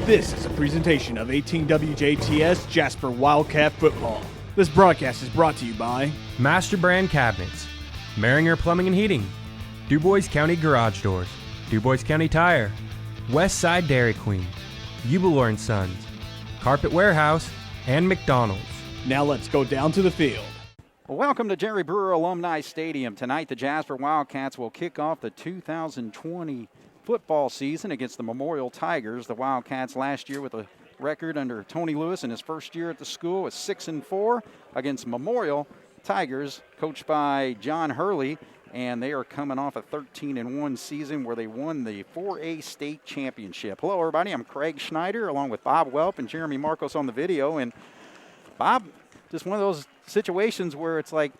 This is a presentation of 18 WJTS Jasper Wildcat Football. This broadcast is brought to you by Master Brand Cabinets, Maringer Plumbing and Heating, DuBois County Garage Doors, DuBois County Tire, West Side Dairy Queen, Eubelor & Sons, Carpet Warehouse, and McDonald's. Now let's go down to the field. Welcome to Jerry Brewer Alumni Stadium. Tonight, the Jasper Wildcats will kick off the 2020 football season against the Memorial Tigers. The Wildcats last year with a record under Tony Lewis in his first year at the school was 6-4 against Memorial Tigers, coached by John Hurley, and they are coming off a 13-1 season where they won the 4A state championship. Hello, everybody. I'm Craig Schneider, along with Bob Welp and Jeremy Marcos on the video. And Bob, just one of those situations where it's like,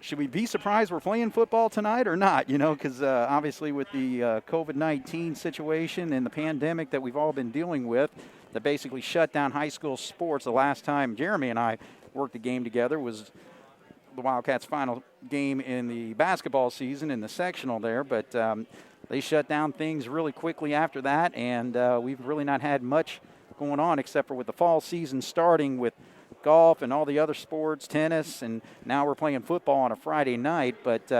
should we be surprised we're playing football tonight or not? You know, because obviously with the COVID-19 situation and the pandemic that we've all been dealing with that basically shut down high school sports. The last time Jeremy and I worked a game together was the Wildcats' final game in the basketball season in the sectional there. But they shut down things really quickly after that, and we've really not had much going on except for with the fall season starting with golf and all the other sports, tennis, and now we're playing football on a Friday night. But,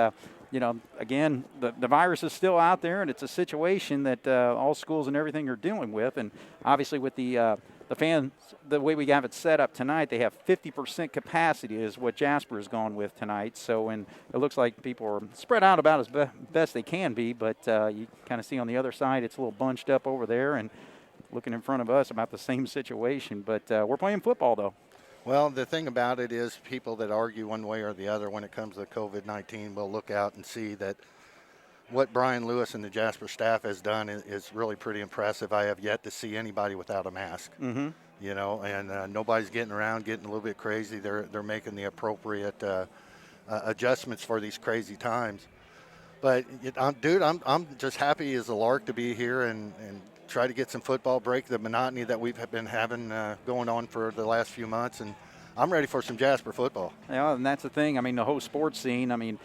you know, again, the virus is still out there, and it's a situation that all schools and everything are dealing with. And obviously with the fans, the way we have it set up tonight, they have 50% capacity is what Jasper has gone with tonight. So, and it looks like people are spread out about as best they can be, but you kind of see on the other side it's a little bunched up over there, and looking in front of us about the same situation. But we're playing football, though. Well, the thing about it is people that argue one way or the other when it comes to COVID-19 will look out and see that what Brian Lewis and the Jasper staff has done is really pretty impressive. I have yet to see anybody without a mask, you know, and nobody's getting around, getting a little bit crazy. They're making the appropriate adjustments for these crazy times. But, dude, I'm just happy as a lark to be here and try to get some football, break the monotony that we've been having going on for the last few months, and I'm ready for some Jasper football. Yeah, and that's the thing. I mean, the whole sports scene, I mean,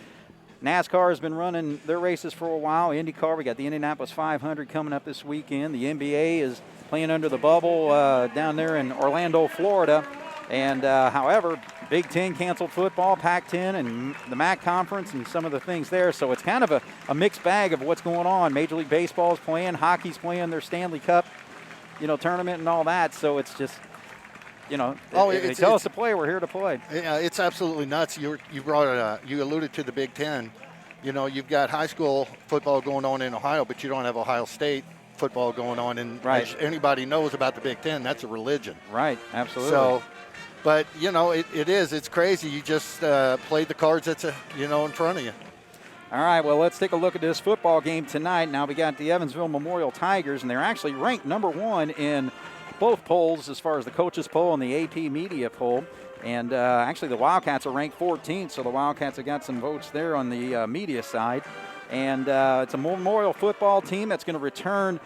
NASCAR has been running their races for a while. IndyCar, we got the Indianapolis 500 coming up this weekend. The NBA is playing under the bubble down there in Orlando, Florida. And, however, Big Ten canceled football, Pac-10, and the MAC conference and some of the things there. So it's kind of a mixed bag of what's going on. Major League Baseball is playing, hockey's playing their Stanley Cup, you know, tournament and all that. So it's just, you know, if they tell us to play, we're here to play. Yeah, it's absolutely nuts. You alluded to the Big Ten. You know, you've got high school football going on in Ohio, but you don't have Ohio State football going on. And as anybody knows about the Big Ten, that's a religion. Right, absolutely. So, but, you know, it's crazy. You just played the cards that's, in front of you. All right, well, let's take a look at this football game tonight. Now we got the Evansville Memorial Tigers, and they're actually ranked number one in both polls as far as the coaches poll and the AP media poll. And actually the Wildcats are ranked 14th, so the Wildcats have got some votes there on the media side. And it's a Memorial football team that's going to return.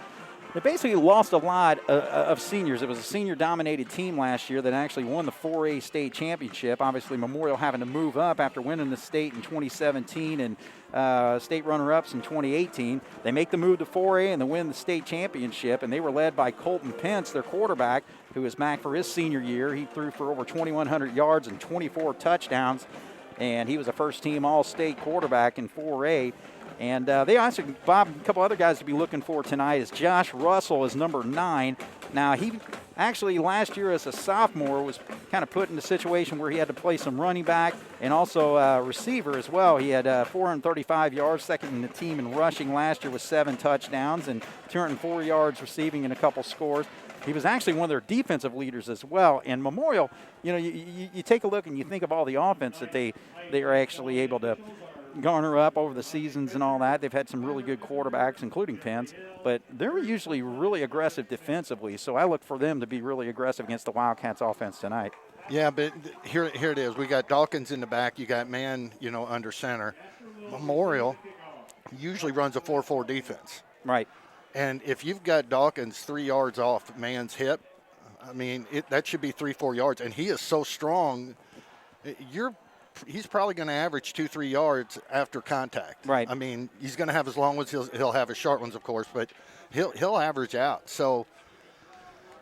They basically lost a lot of seniors. It was a senior-dominated team last year that actually won the 4A state championship. Obviously, Memorial having to move up after winning the state in 2017 and state runner-ups in 2018. They make the move to 4A and they win the state championship, and they were led by Colton Pence, their quarterback, who is back for his senior year. He threw for over 2,100 yards and 24 touchdowns, and he was a first-team All-State quarterback in 4A. And they also, Bob, a couple other guys to be looking for tonight is Josh Russell is number 9. Now, he actually last year as a sophomore was kind of put in a situation where he had to play some running back and also receiver as well. He had 435 yards, second in the team in rushing last year with 7 touchdowns and 204 yards receiving and a couple scores. He was actually one of their defensive leaders as well. And Memorial, you know, you take a look and you think of all the offense that they are actually able to garner up over the seasons and all that. They've had some really good quarterbacks, including Pence, but they're usually really aggressive defensively, so I look for them to be really aggressive against the Wildcats offense tonight. Yeah, but here it is. We got Dawkins in the back. You got man, under center. Memorial usually runs a 4-4 defense. Right. And if you've got Dawkins 3 yards off man's hip, I mean, that should be 3-4 yards, and he is so strong. He's probably going to average 2-3 yards after contact. Right. I mean, he's going to have his long ones. He'll have his short ones, of course, but he'll average out. So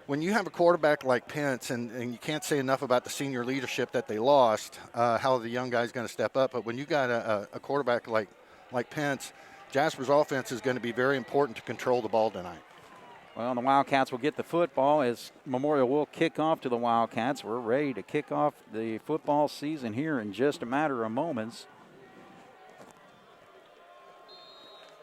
when you have a quarterback like Pence, and you can't say enough about the senior leadership that they lost, how the young guy's going to step up. But when you got a quarterback like Pence, Jasper's offense is going to be very important to control the ball tonight. Well, the Wildcats will get the football as Memorial will kick off to the Wildcats. We're ready to kick off the football season here in just a matter of moments.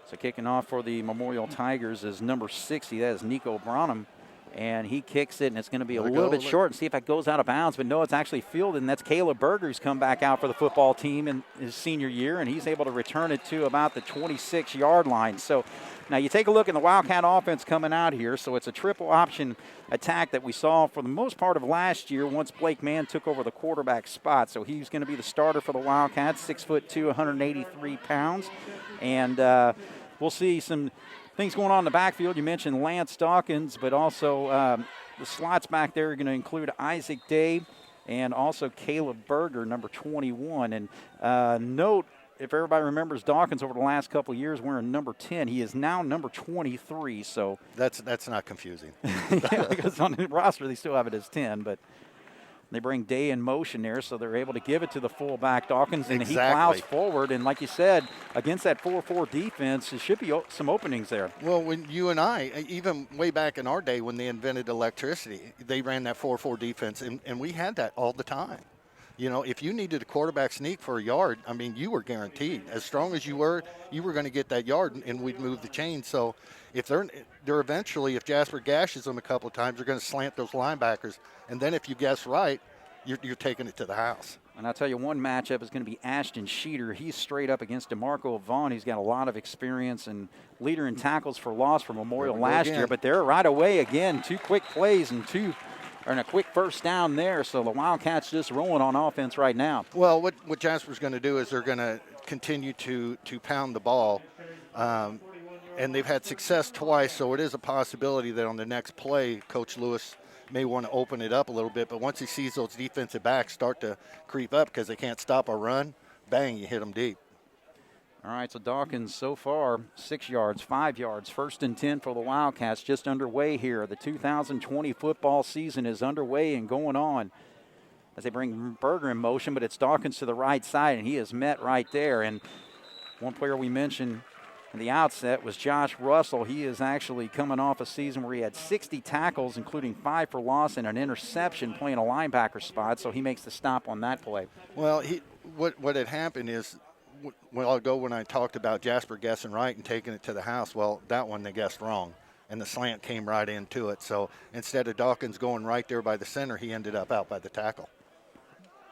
So kicking off for the Memorial Tigers is number 60. That is Nico Branham. And he kicks it, and it's going to be a little bit short and see if it goes out of bounds. But no, it's actually fielded, and that's Caleb Berger who's come back out for the football team in his senior year, and he's able to return it to about the 26-yard line. So now you take a look at the Wildcat offense coming out here. So it's a triple option attack that we saw for the most part of last year once Blake Mann took over the quarterback spot. So he's going to be the starter for the Wildcats, 6'2", 183 pounds. And we'll see some things going on in the backfield. You mentioned Lance Dawkins, but also the slots back there are going to include Isaac Day and also Caleb Berger, number 21. And note, if everybody remembers Dawkins over the last couple of years wearing number 10, he is now number 23. So that's not confusing. Yeah, because on the roster they still have it as 10, but they bring Day in motion there, so they're able to give it to the fullback, Dawkins, and he plows forward. And like you said, against that 4-4 defense, there should be some openings there. Well, when you and I, even way back in our day when they invented electricity, they ran that 4-4 defense, and we had that all the time. You know, if you needed a quarterback sneak for a yard, I mean, you were guaranteed. As strong as you were going to get that yard, and we'd move the chain. So if they're eventually, if Jasper gashes them a couple of times, they're going to slant those linebackers. And then if you guess right, you're taking it to the house. And I'll tell you, one matchup is going to be Ashton Sheeter. He's straight up against DeMarco Vaughn. He's got a lot of experience and leader in tackles for loss for Memorial last year. But they're right away again, 2 quick plays and a quick first down there. So the Wildcats just rolling on offense right now. Well, what Jasper's going to do is they're going to continue to pound the ball. And they've had success twice, so it is a possibility that on the next play, Coach Lewis may want to open it up a little bit. But once he sees those defensive backs start to creep up because they can't stop a run, bang, you hit them deep. All right, so Dawkins so far 6 yards, 5 yards, 1st and 10 for the Wildcats, just underway here. The 2020 football season is underway and going on as they bring Berger in motion, but it's Dawkins to the right side, and he is met right there. And one player we mentioned at the outset was Josh Russell. He is actually coming off a season where he had 60 tackles, including 5 for loss and an interception, playing a linebacker spot, so he makes the stop on that play. Well, what had happened is, when I talked about Jasper guessing right and taking it to the house, well, that one they guessed wrong, and the slant came right into it. So instead of Dawkins going right there by the center, he ended up out by the tackle.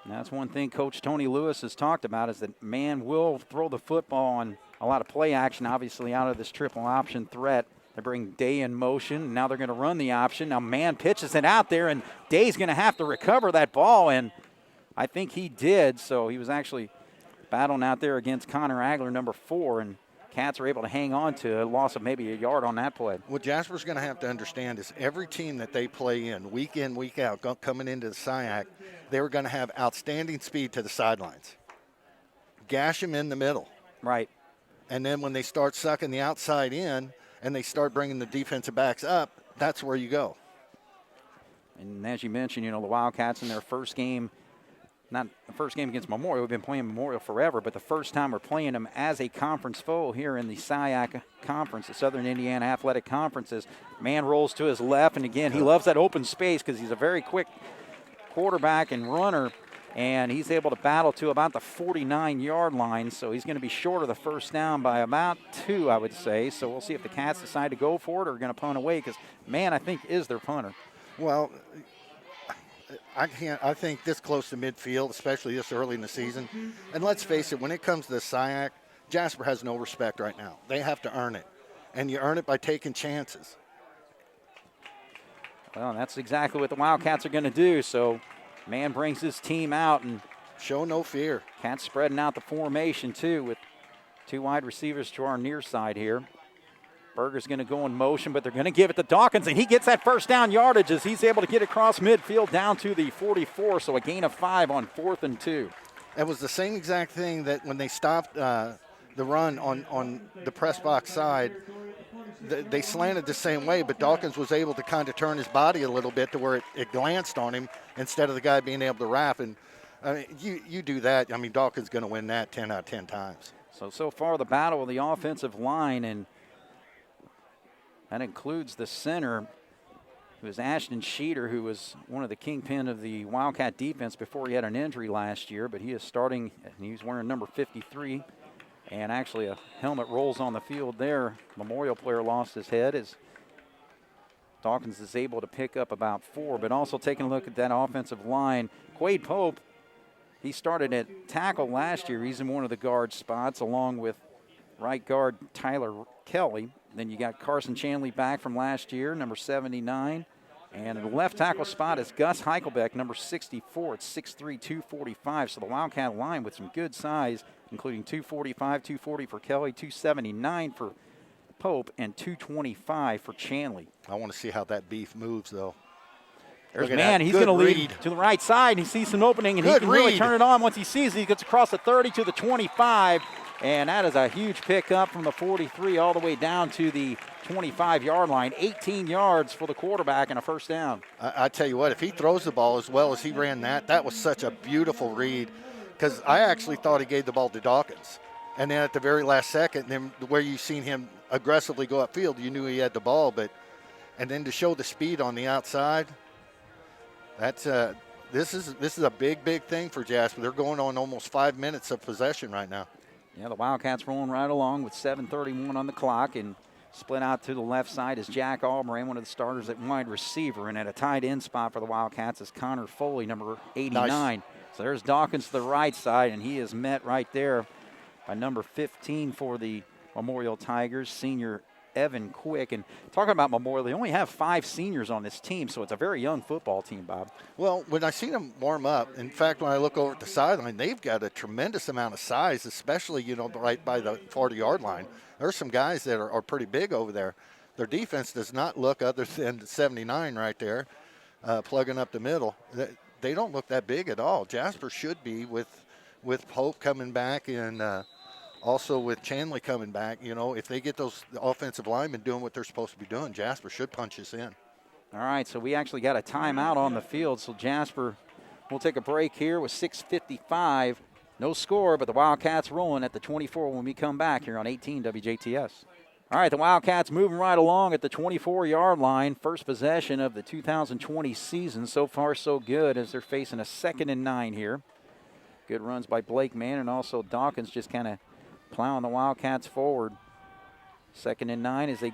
And that's one thing Coach Tony Lewis has talked about, is that Mann will throw the football on a lot of play action, obviously, out of this triple option threat. They bring Day in motion. Now they're going to run the option. Now Mann pitches it out there, and Day's going to have to recover that ball, and I think he did. So he was actually battling out there against Connor Agler, number 4, and Cats are able to hang on to a loss of maybe a yard on that play. What Jasper's going to have to understand is every team that they play in, week out, coming into the SIAC, they're going to have outstanding speed to the sidelines. Gash them in the middle. Right. And then when they start sucking the outside in and they start bringing the defensive backs up, that's where you go. And as you mentioned, the Wildcats in their first game, not the first game against Memorial, we've been playing Memorial forever, but the first time we're playing them as a conference foe here in the SIAC Conference, the Southern Indiana Athletic Conferences. Mann rolls to his left, and again, he loves that open space because he's a very quick quarterback and runner. And he's able to battle to about the 49-yard line, so he's going to be short of the first down by about 2, I would say. So we'll see if the Cats decide to go for it or are going to punt away, because Mann, I think, is their punter. Well, I think this close to midfield, especially this early in the season, and let's face it, when it comes to the SIAC, Jasper has no respect right now. They have to earn it, and you earn it by taking chances. Well, that's exactly what the Wildcats are going to do, so Mann brings his team out and show no fear. Cats spreading out the formation too with 2 wide receivers to our near side here. Berger's going to go in motion, but they're going to give it to Dawkins, and he gets that first down yardage as he's able to get across midfield down to the 44, so a gain of 5 on 4th and 2. It was the same exact thing that when they stopped the the run on the press box side, they slanted the same way, but Dawkins was able to kind of turn his body a little bit to where it glanced on him instead of the guy being able to wrap. And I mean, you do that. I mean, Dawkins going to win that 10 out of 10 times. So far the battle of the offensive line, and that includes the center. It was Ashton Sheeter, who was one of the kingpin of the Wildcat defense before he had an injury last year, but he is starting, and he's wearing number 53. And actually a helmet rolls on the field there. Memorial player lost his head as Dawkins is able to pick up about 4. But also taking a look at that offensive line, Quade Pope, he started at tackle last year. He's in one of the guard spots along with right guard Tyler Kelly. Then you got Carson Chanley back from last year, number 79. And in the left tackle spot is Gus Heichelbeck, number 64. It's 6'3", 245. So the Wildcat line with some good size, including 245, 240 for Kelly, 279 for Pope, and 225 for Chanley. I want to see how that beef moves, though. There's man, he's going to lead to the right side. He sees an opening, and he can really turn it on once he sees it. He gets across the 30 to the 25, and that is a huge pickup from the 43 all the way down to the 25-yard line. 18 yards for the quarterback and a first down. I tell you what, if he throws the ball as well as he ran that was such a beautiful read, because I actually thought he gave the ball to Dawkins. And then at the very last second, then where you seen him aggressively go upfield, you knew he had the ball. And then to show the speed on the outside, that's this is a big thing for Jasper. They're going on almost 5 minutes of possession right now. Yeah, the Wildcats rolling right along with 7:31 on the clock, and split out to the left side is Jack Albright, one of the starters at wide receiver, and at a tight end spot for the Wildcats is Connor Foley, number 89. Nice. So there's Dawkins to the right side, and he is met right there by number 15 for the Memorial Tigers, senior Evan Quick. And talking about Memorial, they only have 5 seniors on this team, so it's a very young football team, Bob. Well, when I see them warm up, in fact, when I look over at the sideline, they've got a tremendous amount of size, especially, right by the 40-yard line. There's some guys that are pretty big over there. Their defense does not look, other than 79 right there, plugging up the middle. They don't look that big at all. Jasper should be with Pope coming back and also with Chanley coming back. If they get those offensive linemen doing what they're supposed to be doing, Jasper should punch us in. All right, so we actually got a timeout on the field. So Jasper will take a break here with 6:55. No score, but the Wildcats rolling at the 24 when we come back here on 18 WJTS. All right, the Wildcats moving right along at the 24-yard line. First possession of the 2020 season. So far, so good as they're facing a 2nd and 9 here. Good runs by Blake Mann, and also Dawkins just kind of plowing the Wildcats forward. 2nd and 9 as they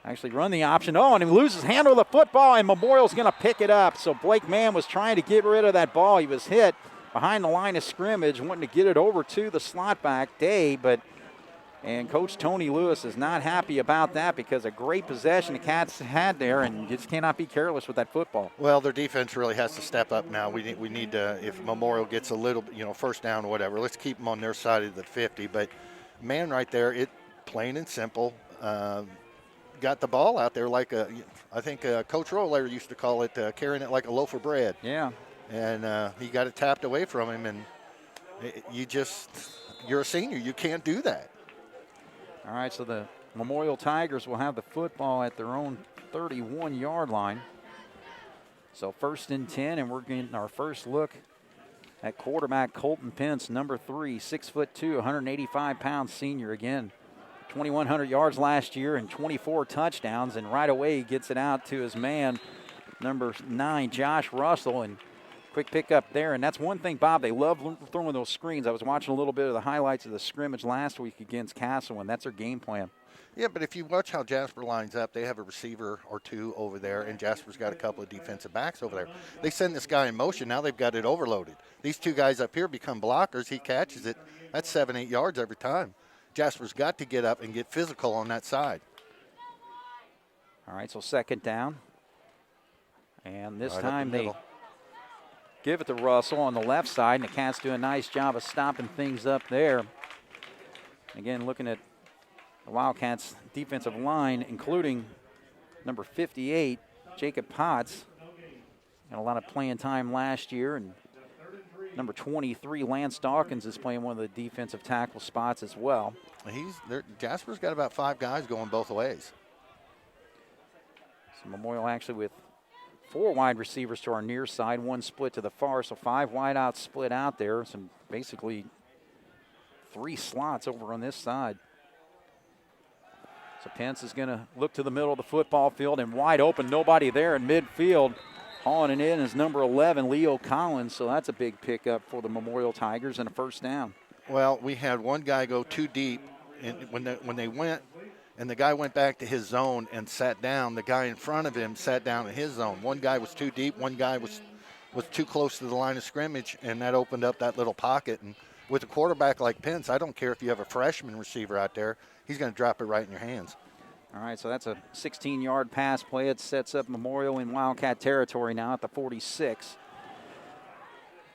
actually run the option. Oh, and he loses handle of the football, and Memorial's going to pick it up. So Blake Mann was trying to get rid of that ball. He was hit behind the line of scrimmage, wanting to get it over to the slot back, Day, and Coach Tony Lewis is not happy about that because a great possession the Cats had there, and just cannot be careless with that football. Well, their defense really has to step up now. We need to, if Memorial gets a little, first down or whatever, let's keep them on their side of the 50. But, man, right there, it plain and simple, got the ball out there like I think Coach Roller used to call it carrying it like a loaf of bread. Yeah. And he got it tapped away from him, and you're a senior. You can't do that. All right, so the Memorial Tigers will have the football at their own 31-yard line. So 1st and 10, and we're getting our first look at quarterback Colton Pence, number 3, 6'2", 185-pound senior again. 2,100 yards last year and 24 touchdowns, and right away he gets it out to his man, number 9, Josh Russell, and quick pickup there. And that's one thing, Bob, they love throwing those screens. I was watching a little bit of the highlights of the scrimmage last week against Castle, and that's their game plan. Yeah, but if you watch how Jasper lines up, they have a receiver or 2 over there, and Jasper's got a couple of defensive backs over there. They send this guy in motion. Now they've got it overloaded. These 2 guys up here become blockers. He catches it. That's 7-8 yards every time. Jasper's got to get up and get physical on that side. All right, so 2nd down. And this time they give it to Russell on the left side, and the Cats do a nice job of stopping things up there. Again, looking at the Wildcats' defensive line, including number 58, Jacob Potts. Had a lot of playing time last year, and number 23, Lance Dawkins, is playing one of the defensive tackle spots as well. Jasper's got about 5 guys going both ways. So Memorial actually with 4 wide receivers to our near side, 1 split to the far, so 5 wide out split out there. Some basically 3 slots over on this side. So Pence is going to look to the middle of the football field and wide open, nobody there in midfield. Hauling it in is number 11, Leo Collins, so that's a big pickup for the Memorial Tigers and a first down. Well, we had one guy go too deep, and when they went, and the guy went back to his zone and sat down, the guy in front of him sat down in his zone. One guy was too deep, one guy was too close to the line of scrimmage, and that opened up that little pocket. And with a quarterback like Pence, I don't care if you have a freshman receiver out there, he's going to drop it right in your hands. All right, so that's a 16-yard pass play. It sets up Memorial in Wildcat territory now at the 46.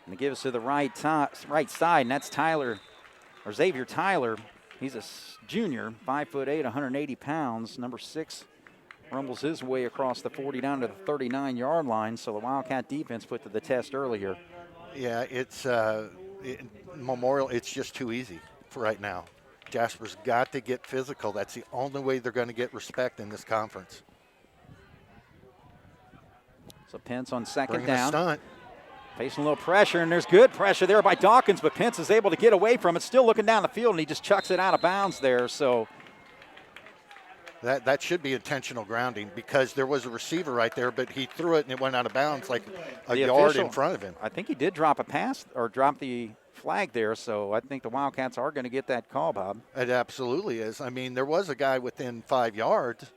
And it gives us to the right side, and that's Xavier Tyler. He's a junior, 5'8", 180 pounds. Number 6 rumbles his way across the 40 down to the 39-yard line. So the Wildcat defense put to the test earlier. Yeah, it's Memorial. It's just too easy for right now. Jasper's got to get physical. That's the only way they're going to get respect in this conference. So Pence on second Bringing down. a stunt. Facing a little pressure, and there's good pressure there by Dawkins, but Pence is able to get away from it, still looking down the field, and he just chucks it out of bounds there. So that should be intentional grounding because there was a receiver right there, but he threw it and it went out of bounds like a yard in front of him. I think he did drop a pass or drop the flag there, so I think the Wildcats are going to get that call, Bob. It absolutely is. I mean, there was a guy within 5 yards,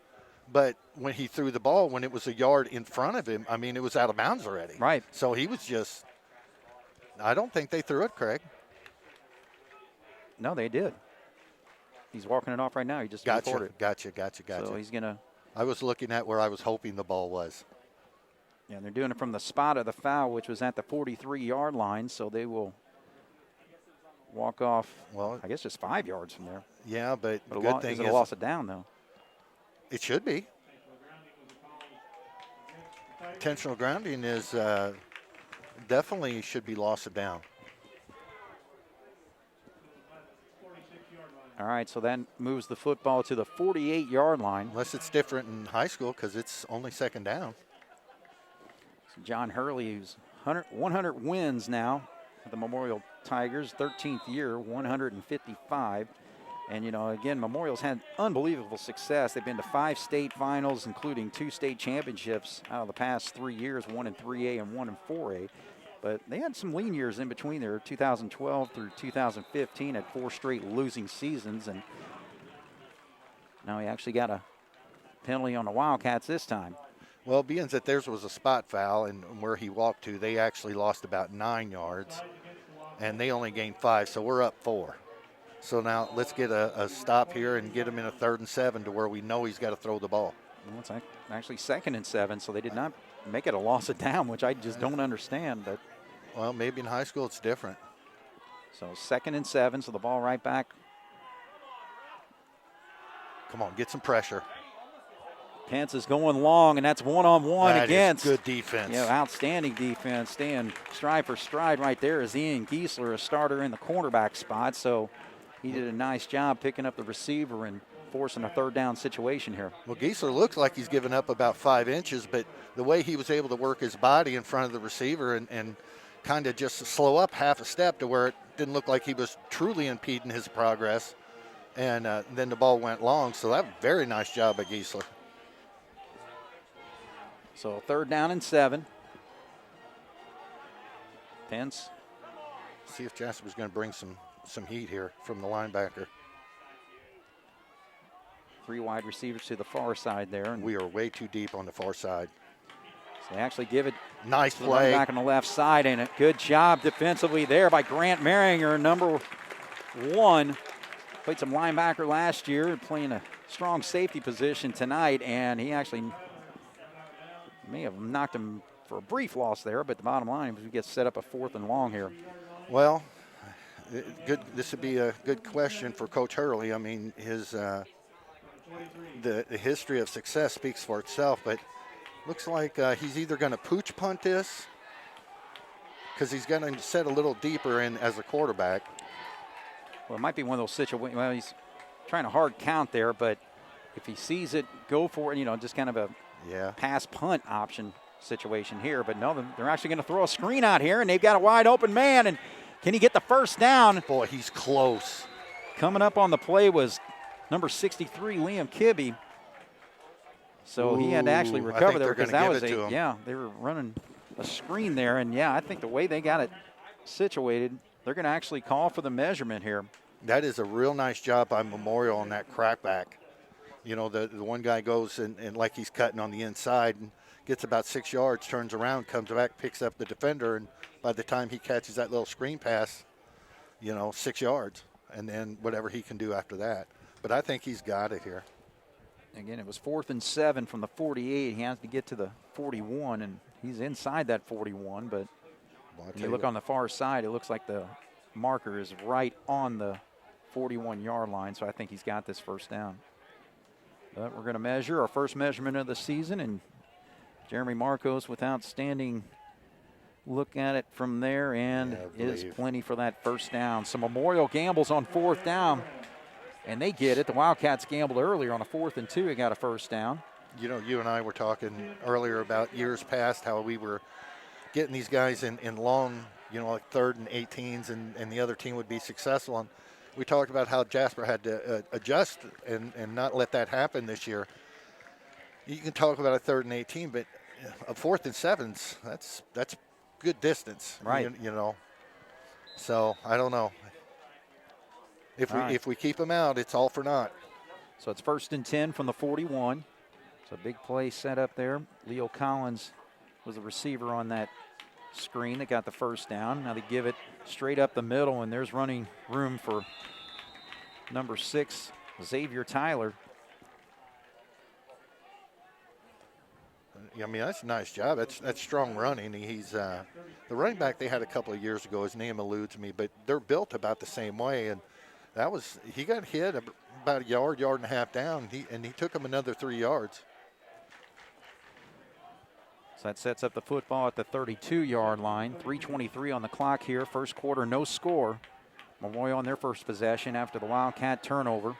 but when he threw the ball, when it was a yard in front of him, I mean, it was out of bounds already. Right. So he was just – I don't think they threw it, Craig. No, they did. He's walking it off right now. He just reported it. Gotcha. So he's going to – I was looking at where I was hoping the ball was. Yeah, and they're doing it from the spot of the foul, which was at the 43-yard line, so they will – walk off, well, I guess just 5 yards from there. Yeah, but the good thing is a loss of down, though. It should be. Intentional grounding is definitely should be loss of down. All right, so that moves the football to the 48-yard line. Unless it's different in high school because it's only second down. So John Hurley, who's 100 wins now for the Memorial Tigers, 13th year, 155. And, you know, again, Memorial's had unbelievable success. They've been to 5 state finals, including 2 state championships out of the past 3 years, 1 in 3A and 1 in 4A. But they had some lean years in between there, 2012 through 2015, had 4 straight losing seasons. And now he actually got a penalty on the Wildcats this time. Well, being that theirs was a spot foul and where he walked to, they actually lost about 9 yards. And they only gained 5, so we're up 4. So now let's get a stop here and get him in a 3rd and 7 to where we know he's got to throw the ball. Well, it's actually 2nd and 7, so they did not make it a loss of down, which I just don't understand. But well, maybe in high school it's different. So 2nd and 7, so the ball right back. Come on, get some pressure. Pence is going long, and that's one-on-one against. Good defense. Yeah, outstanding defense. Staying stride for stride right there is Ian Giesler, a starter in the cornerback spot. So he did a nice job picking up the receiver and forcing a 3rd down situation here. Well, Giesler looks like he's given up about 5 inches, but the way he was able to work his body in front of the receiver and kind of just slow up half a step to where it didn't look like he was truly impeding his progress. And then the ball went long. So that was a very nice job by Giesler. So 3rd down and 7. Pence. See if Jasper's going to bring some heat here from the linebacker. 3 wide receivers to the far side there. And we are way too deep on the far side. So they actually give it nice to play the back on the left side, and a good job defensively there by Grant Maringer, number 1. Played some linebacker last year, playing a strong safety position tonight, and he actually may have knocked him for a brief loss there, but the bottom line is we get set up a 4th and long here. Well, good. This would be a good question for Coach Hurley. I mean, his the history of success speaks for itself, but looks like he's either going to pooch punt this because he's going to set a little deeper in as a quarterback. Well, it might be one of those situations. Well, trying to hard count there, but if he sees it, go for it, just kind of a pass punt option situation here. But no, they're actually going to throw a screen out here, and they've got a wide open man. And can he get the first down? Boy, he's close. Coming up on the play was number 63, Liam Kibbe. So he had to actually recover there because that was they were running a screen there. And I think the way they got it situated, they're going to actually call for the measurement here. That is a real nice job by Memorial on that crackback. The one guy goes and like he's cutting on the inside and gets about 6 yards, turns around, comes back, picks up the defender, and by the time he catches that little screen pass, 6 yards, and then whatever he can do after that. But I think he's got it here. Again, it was 4th and 7 from the 48. He has to get to the 41, and he's inside that 41. But when you look on the far side, it looks like the marker is right on the 41-yard line, so I think he's got this first down. But we're going to measure our first measurement of the season, and Jeremy Marcos with outstanding look at it from there, and is plenty for that first down. So Memorial gambles on 4th down, and they get it. The Wildcats gambled earlier on a 4th and 2 and got a first down. You and I were talking earlier about years past how we were getting these guys in long, like 3rd and 18s, and the other team would be successful. And we talked about how Jasper had to adjust and not let that happen this year. You can talk about a 3rd and 18, but a 4th and 7s, that's good distance, right? So I don't know. If we keep them out, it's all for naught. So it's 1st and 10 from the 41. So a big play set up there. Leo Collins was the receiver on that screen that got the first down. Now they give it straight up the middle, and there's running room for number 6, Xavier Tyler. That's a nice job. That's strong running. He's the running back they had a couple of years ago. His name eludes me, but they're built about the same way. And he got hit about a yard and a half down, and he took him another 3 yards. So that sets up the football at the 32-yard line. 3:23 on the clock here. First quarter, no score. Memorial on their first possession after the Wildcat turnover.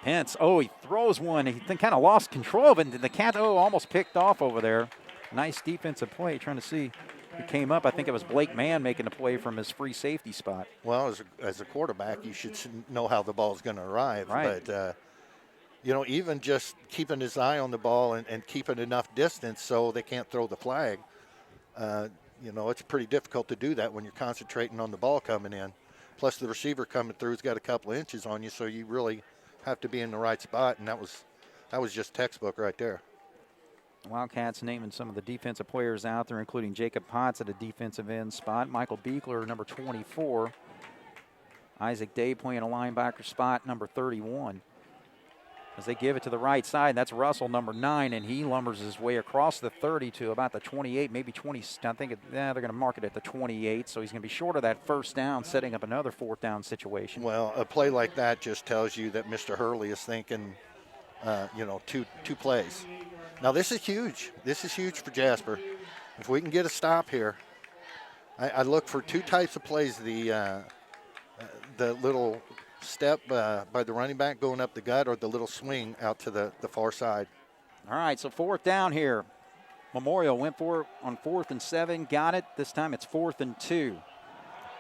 Pence, he throws one. He kind of lost control of it. And the Cat, almost picked off over there. Nice defensive play, trying to see who came up. I think it was Blake Mann making the play from his free safety spot. Well, as a quarterback, you should know how the ball is going to arrive. Right. But, even just keeping his eye on the ball and keeping enough distance so they can't throw the flag, it's pretty difficult to do that when you're concentrating on the ball coming in. Plus, the receiver coming through has got a couple of inches on you, so you really have to be in the right spot, and that was just textbook right there. Wildcats naming some of the defensive players out there, including Jacob Potts at a defensive end spot. Michael Beekler, number 24. Isaac Day playing a linebacker spot, number 31. As they give it to the right side, that's Russell, number 9, and he lumbers his way across the 30 to about the 28, maybe 20. I think they're going to mark it at the 28, so he's going to be short of that first down, setting up another 4th down situation. Well, a play like that just tells you that Mr. Hurley is thinking, two plays. Now, this is huge. This is huge for Jasper. If we can get a stop here, I look for 2 types of plays. The little step by the running back going up the gut, or the little swing out to the far side. All right, so 4th down here. Memorial went for it on 4th and 7, got it. This time it's 4th and 2.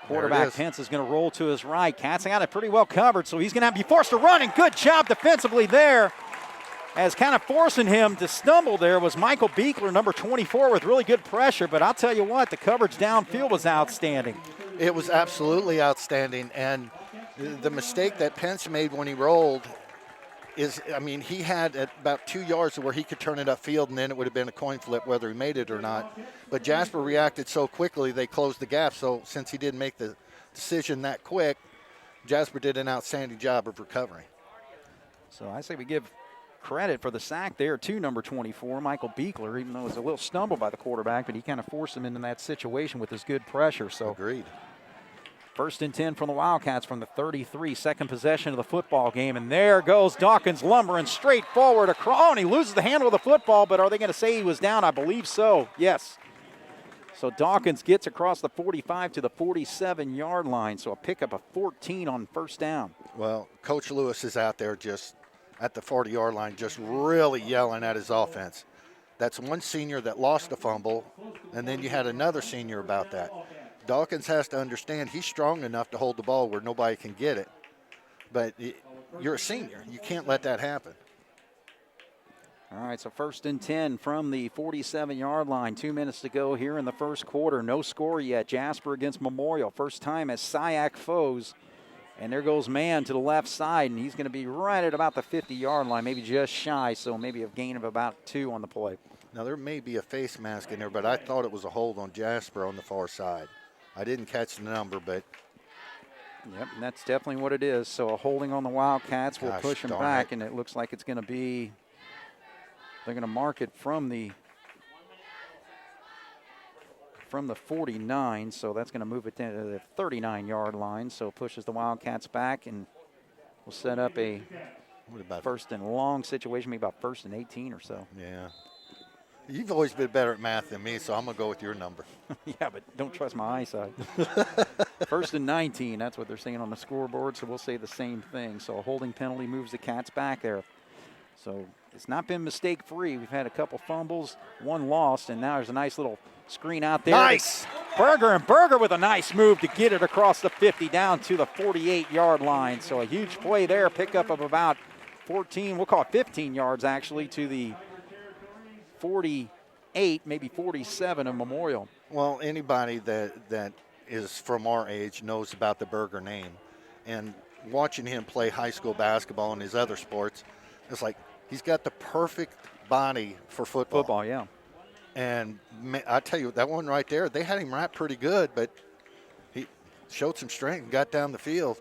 Quarterback Pence is going to roll to his right. Katz got it pretty well covered, so he's going to be forced to run, and good job defensively there. As kind of forcing him to stumble there was Michael Beekler, number 24, with really good pressure. But I'll tell you what, the coverage downfield was outstanding. It was absolutely outstanding, and the mistake that Pence made when he rolled is, he had about 2 yards to where he could turn it upfield, and then it would have been a coin flip whether he made it or not. But Jasper reacted so quickly, they closed the gap. So since he didn't make the decision that quick, Jasper did an outstanding job of recovering. So I say we give credit for the sack there to number 24, Michael Beekler, even though it was a little stumble by the quarterback, but he kind of forced him into that situation with his good pressure. So agreed. 1st and 10 from the Wildcats from the 33, second possession of the football game. And there goes Dawkins lumbering straight forward across. And he loses the handle of the football, but are they going to say he was down? I believe so, yes. So Dawkins gets across the 45 to the 47-yard line, so a pickup of 14 on first down. Well, Coach Lewis is out there just at the 40-yard line just really yelling at his offense. That's one senior that lost a fumble, and then you had another senior about that. Dawkins has to understand he's strong enough to hold the ball where nobody can get it. But you're a senior. You can't let that happen. All right, so 1st and 10 from the 47-yard line. 2 minutes to go here in the first quarter. No score yet. Jasper against Memorial. First time as SIAC foes. And there goes man to the left side, and he's going to be right at about the 50-yard line, maybe just shy, so maybe a gain of about 2 on the play. Now, there may be a face mask in there, but I thought it was a hold on Jasper on the far side. I didn't catch the number, but. Yep, and that's definitely what it is. So a holding on the Wildcats will push him back, and it looks like it's going to be. They're going to mark it from the 49, so that's going to move it to the 39-yard line. So it pushes the Wildcats back, and we'll set up a first and long situation, maybe about 1st and 18 or so. Yeah. You've always been better at math than me, so I'm going to go with your number. Yeah, but don't trust my eyesight. 1st and 19, that's what they're saying on the scoreboard, so we'll say the same thing. So a holding penalty moves the Cats back there. So it's not been mistake-free. We've had a couple fumbles, one lost, and now there's a nice little screen out there. Nice! Berger with a nice move to get it across the 50 down to the 48-yard line. So a huge play there, pickup of about 14, we'll call it 15 yards actually, to the 48, maybe 47 of Memorial. Well, anybody that is from our age knows about the Berger name. And watching him play high school basketball and his other sports, it's like he's got the perfect body for football. Football, yeah. And I tell you, that one right there, they had him wrapped pretty good, but he showed some strength and got down the field,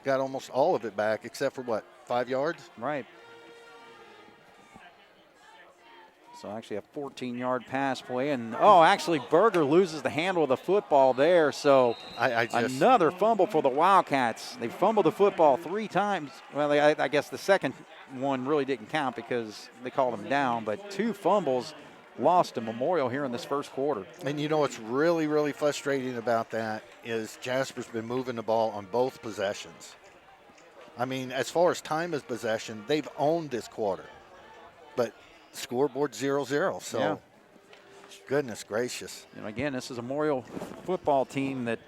got almost all of it back except for, 5 yards? Right. So actually a 14-yard pass play. And, actually Berger loses the handle of the football there. So another fumble for the Wildcats. They fumbled the football 3 times. Well, I guess the second one really didn't count because they called him down. But 2 fumbles lost to Memorial here in this first quarter. And you know what's really, really frustrating about that is Jasper's been moving the ball on both possessions. I mean, as far as time of possession, they've owned this quarter. But scoreboard 0-0, so yeah. Goodness gracious. And again, this is a Memorial football team that,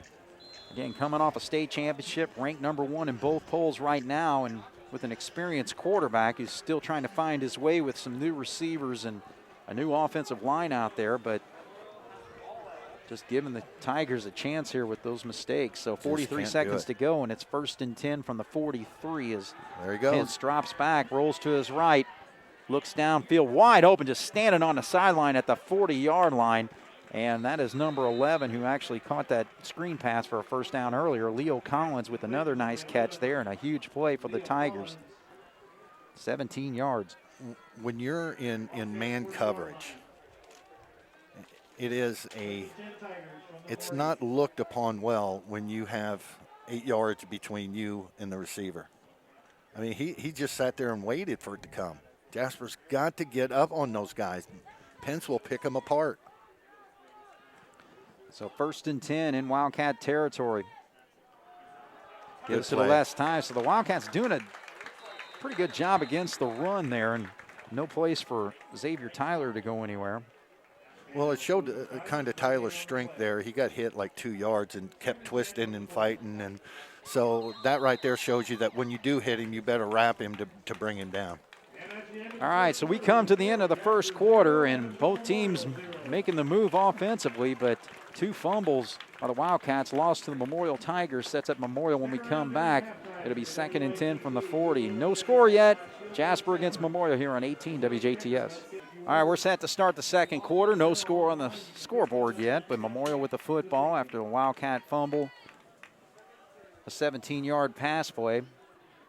again, coming off a state championship, ranked number 1 in both polls right now, and with an experienced quarterback who's still trying to find his way with some new receivers and a new offensive line out there, but just giving the Tigers a chance here with those mistakes. So 43 seconds to go, and it's 1st and 10 from the 43 as there he goes. Pence drops back, rolls to his right, looks downfield, wide open, just standing on the sideline at the 40-yard line. And that is number 11, who actually caught that screen pass for a first down earlier. Leo Collins with another nice catch there and a huge play for the Tigers. 17 yards. When you're in man coverage, it's not looked upon well when you have 8 yards between you and the receiver. I mean, he just sat there and waited for it to come. Jasper's got to get up on those guys. Pence will pick them apart. So 1st and 10 in Wildcat territory. Gives it play. less time. So the Wildcats doing a pretty good job against the run there, and no place for Xavier Tyler to go anywhere. Well, it showed kind of Tyler's strength there. He got hit like 2 yards and kept twisting and fighting. And so that right there shows you that when you do hit him, you better wrap him to bring him down. All right, so we come to the end of the first quarter, and both teams making the move offensively, but 2 fumbles by the Wildcats lost to the Memorial Tigers. Sets up Memorial when we come back. It'll be 2nd and 10 from the 40. No score yet. Jasper against Memorial here on 18 WJTS. All right, we're set to start the second quarter. No score on the scoreboard yet, but Memorial with the football after a Wildcat fumble. A 17-yard pass play.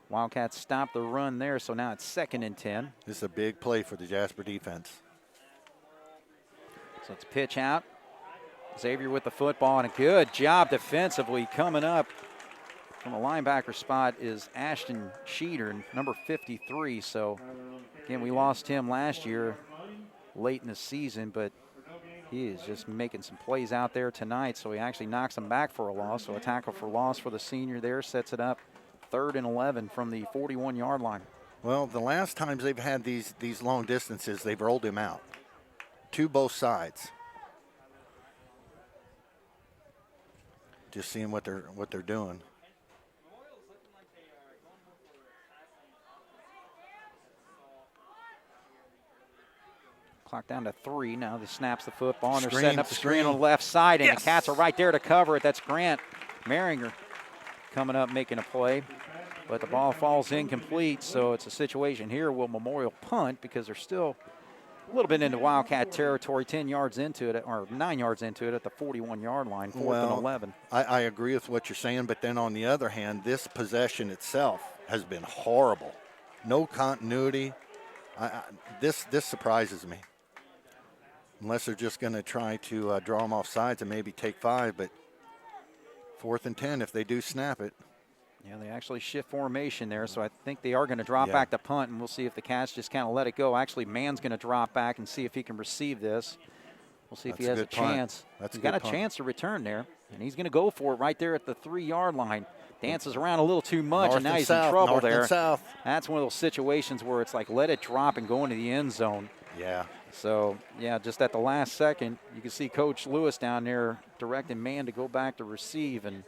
Wildcats stopped the run there, so now it's 2nd and 10. This is a big play for the Jasper defense. So it's pitch out. Xavier with the football, and a good job defensively coming up from the linebacker spot is Ashton Sheeter, number 53. So, again, we lost him last year late in the season, but he is just making some plays out there tonight, so he actually knocks them back for a loss. So a tackle for loss for the senior there sets it up 3rd and 11 from the 41-yard line. Well, the last times they've had these long distances, they've rolled him out to both sides. Just seeing what they're doing. Clock down to 3 now. They snaps the football, and they're setting up the screen on the left side, and the Cats are right there to cover it. That's Grant Maringer coming up making a play. But the ball falls incomplete, so it's a situation here. Will Memorial punt because they're still a little bit into Wildcat territory, 10 yards into it, or 9 yards into it at the 41-yard line, 4th and 11. I agree with what you're saying, but then on the other hand, this possession itself has been horrible. No continuity. This surprises me. Unless they're just going to try to draw them off sides and maybe take 5, but 4th and 10 if they do snap it. Yeah, they actually shift formation there, so I think they are going to drop back to punt, and we'll see if the Cats just kind of let it go. Actually, Mann's going to drop back and see if he can receive this. We'll see if he has a chance. He's got a chance to return there, and he's going to go for it right there at the 3-yard line. Dances around a little too much, and now he's in trouble there. That's one of those situations where it's like let it drop and go into the end zone. Yeah. So, yeah, just at the last second, you can see Coach Lewis down there directing Mann to go back to receive, and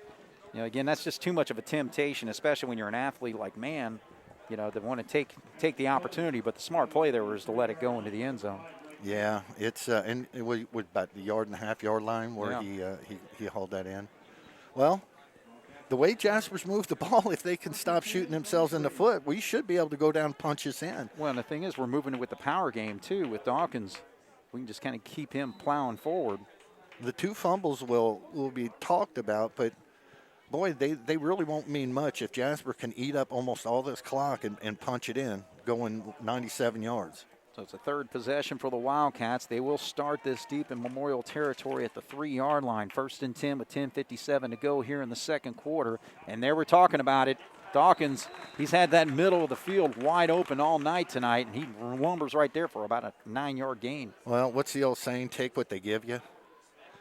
again, that's just too much of a temptation, especially when you're an athlete like Mann, that want to take the opportunity. But the smart play there was to let it go into the end zone. Yeah, it's and it was about the 1.5-yard line where he hauled that in. Well, the way Jasper's moved the ball, if they can stop shooting themselves in the foot, we should be able to go down and punch this in. Well, and the thing is, we're moving it with the power game too. With Dawkins, we can just kind of keep him plowing forward. The 2 fumbles will be talked about, but boy, they really won't mean much if Jasper can eat up almost all this clock and punch it in, going 97 yards. So it's a 3rd possession for the Wildcats. They will start this deep in Memorial territory at the 3-yard line. 1st and 10 with 10:57 to go here in the 2nd quarter. And there we're talking about it. Dawkins, he's had that middle of the field wide open all night tonight, and he lumbers right there for about a 9-yard gain. Well, what's the old saying? Take what they give you.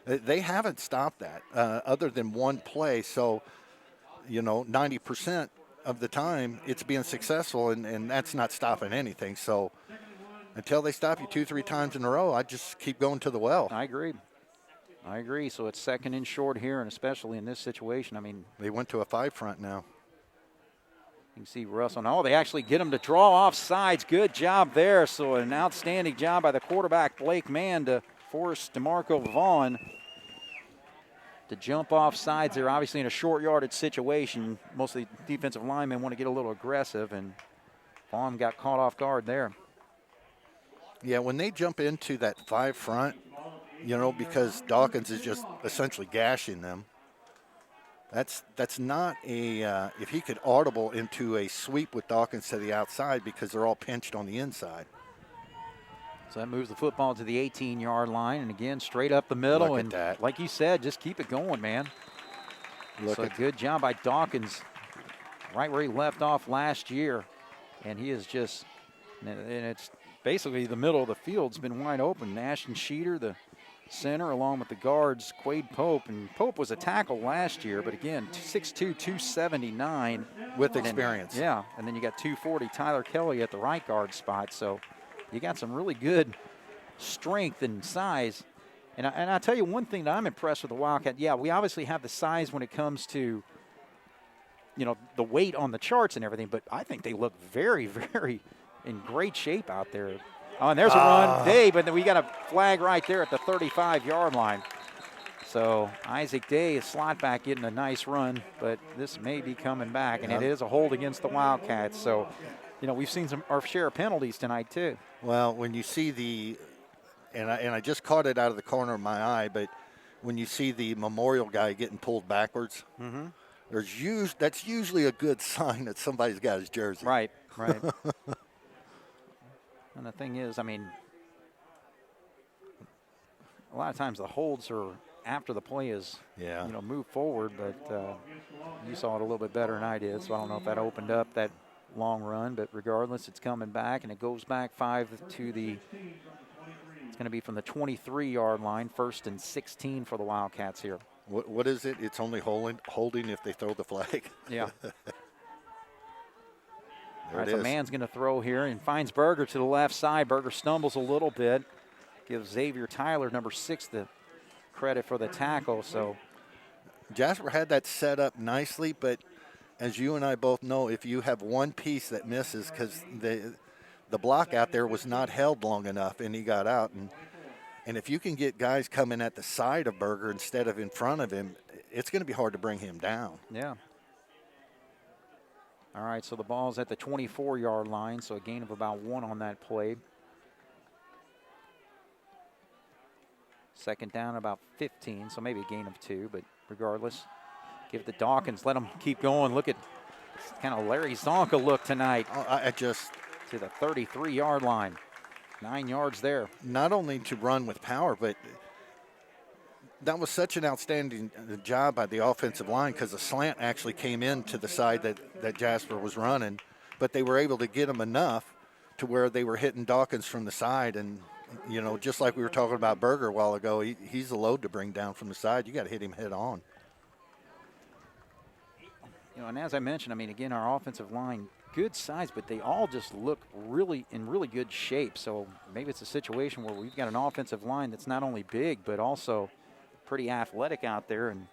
They haven't stopped that other than one play. So, 90% of the time it's being successful, and that's not stopping anything. So until they stop you 2-3 times in a row, I just keep going to the well. I agree. So it's 2nd and short here, and especially in this situation. I mean, they went to a 5 front now. You can see Russell. Oh, they actually get him to draw off sides. Good job there. So an outstanding job by the quarterback, Blake Mann, to force DeMarco Vaughn to jump off sides there. Obviously in a short yardage situation, most of the defensive linemen want to get a little aggressive, and Vaughn got caught off guard there. Yeah, when they jump into that 5 front, because Dawkins is just essentially gashing them, that's not a if he could audible into a sweep with Dawkins to the outside because they're all pinched on the inside. So that moves the football to the 18-yard line, and again, straight up the middle. Look and at that. Like you said, just keep it going, man. So good job by Dawkins, right where he left off last year. And he is just, and it's basically the middle of the field's been wide open. Ashton Sheeter, the center, along with the guards, Quade Pope. And Pope was a tackle last year, but again, 6'2", 279. With experience. And then you got 240 Tyler Kelly at the right guard spot. So you got some really good strength and size. And I'll tell you one thing that I'm impressed with the Wildcat. Yeah, we obviously have the size when it comes to, the weight on the charts and everything, but I think they look very, very in great shape out there. Oh, and there's a run. Day, but then we got a flag right there at the 35-yard line. So Isaac Day, a slot back, getting a nice run, but this may be coming back, and it is a hold against the Wildcats. So, we've seen our share of penalties tonight too. Well, when you see and I just caught it out of the corner of my eye, but when you see the Memorial guy getting pulled backwards, that's usually a good sign that somebody's got his jersey. Right. And the thing is, a lot of times the holds are after the play is, moved forward, but you saw it a little bit better than I did, so I don't know if that opened up that long run, but regardless, it's coming back, and it goes back 5 to the It's going to be from the 23-yard line, 1st and 16 for the Wildcats here. What is it? It's only holding if they throw the flag. Yeah. There it So is. man's going to throw here and finds Berger to the left side. Berger stumbles a little bit. Gives Xavier Tyler, number 6, the credit for the tackle. So Jasper had that set up nicely, but as you and I both know, if you have one piece that misses, because the block out there was not held long enough and he got out, and if you can get guys coming at the side of Berger instead of in front of him, it's going to be hard to bring him down. yeah. All right, so the ball's at the 24-yard line, so a gain of about 1 on that play. 2nd down, about 15, so maybe a gain of 2, but regardless, give it to Dawkins. Let him keep going. Look at kind of Larry Zonka look tonight. I just to the 33-yard line. 9 yards there. Not only to run with power, but that was such an outstanding job by the offensive line, because the slant actually came in to the side that Jasper was running, but they were able to get him enough to where they were hitting Dawkins from the side. And, you know, just like we were talking about Berger a while ago, he's a load to bring down from the side. You got to hit him head on. You know, and as I mentioned, I mean, again, our offensive line, good size, but they all just look in really good shape. So maybe it's a situation where we've got an offensive line that's not only big, but also pretty athletic out there, and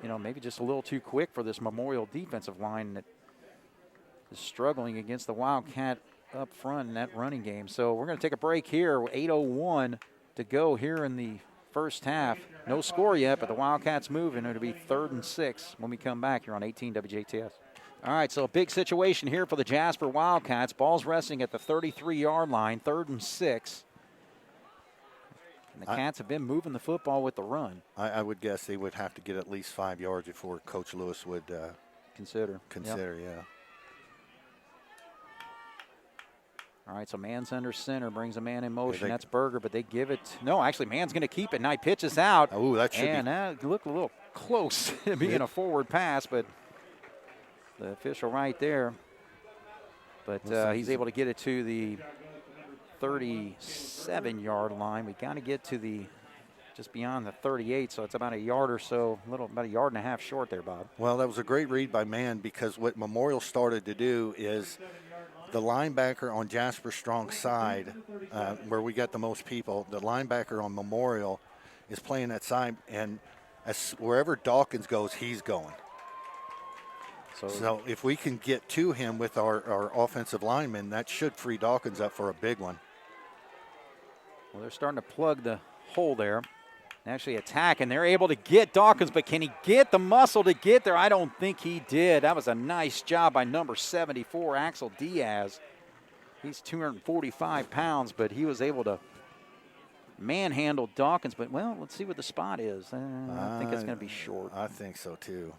you know, maybe just a little too quick for this Memorial defensive line that is struggling against the Wildcat up front in that running game. So we're going to take a break here. 8:01 to go here in the first half. No score yet, but the Wildcats moving. It'll be 3rd and 6 when we come back here on 18 WJTS. All right, so a big situation here for the Jasper Wildcats. Ball's resting at the 33-yard line, 3rd and 6. And the Cats have been moving the football with the run. I would guess they would have to get at least 5 yards before Coach Lewis would Consider, yeah. All right, so man's under center, brings a man in motion. Yeah, That's Berger, but they give it. No, actually, man's going to keep it. Now he pitches out. Oh, that should and that looked a little close to being a forward pass, but the official right there. But he's able to get it to the 37-yard line. We got to get to just beyond the 38, so it's about a yard or so, about a yard and a half short there, Bob. Well, that was a great read by man, because what Memorial started to do is the linebacker on Jasper Strong's side, where we got the most people, the linebacker on Memorial is playing that side, and wherever Dawkins goes, he's going. So if we can get to him with our offensive linemen, that should free Dawkins up for a big one. Well, they're starting to plug the hole there and actually attack, and they're able to get Dawkins, but can he get the muscle to get there? I don't think he did. That was a nice job by number 74, Axel Diaz. He's 245 pounds, but he was able to manhandle Dawkins. But, well, let's see what the spot is. I think it's going to be short. I think so, too.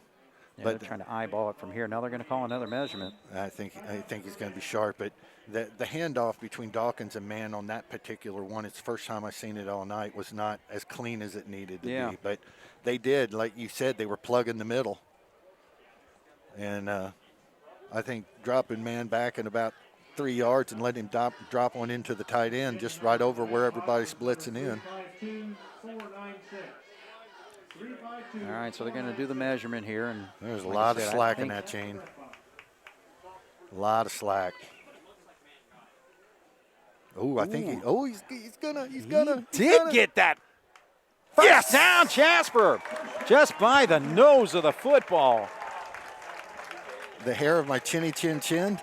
Yeah, but they're trying to eyeball it from here. Now they're going to call another measurement. I think he's going to be sharp, but the handoff between Dawkins and man on that particular one, it's the first time I've seen it all night, was not as clean as it needed to be. But they did, like you said, they were plugging the middle. And I think dropping man back in about 3 yards and letting him drop one into the tight end, just right over where everybody's blitzing in. All right, so they're going to do the measurement here. And there's a lot of slack in that chain. A lot of slack. Oh, I think he's gonna get that. First down, Jasper, just by the nose of the football. The hair of my chinny chin.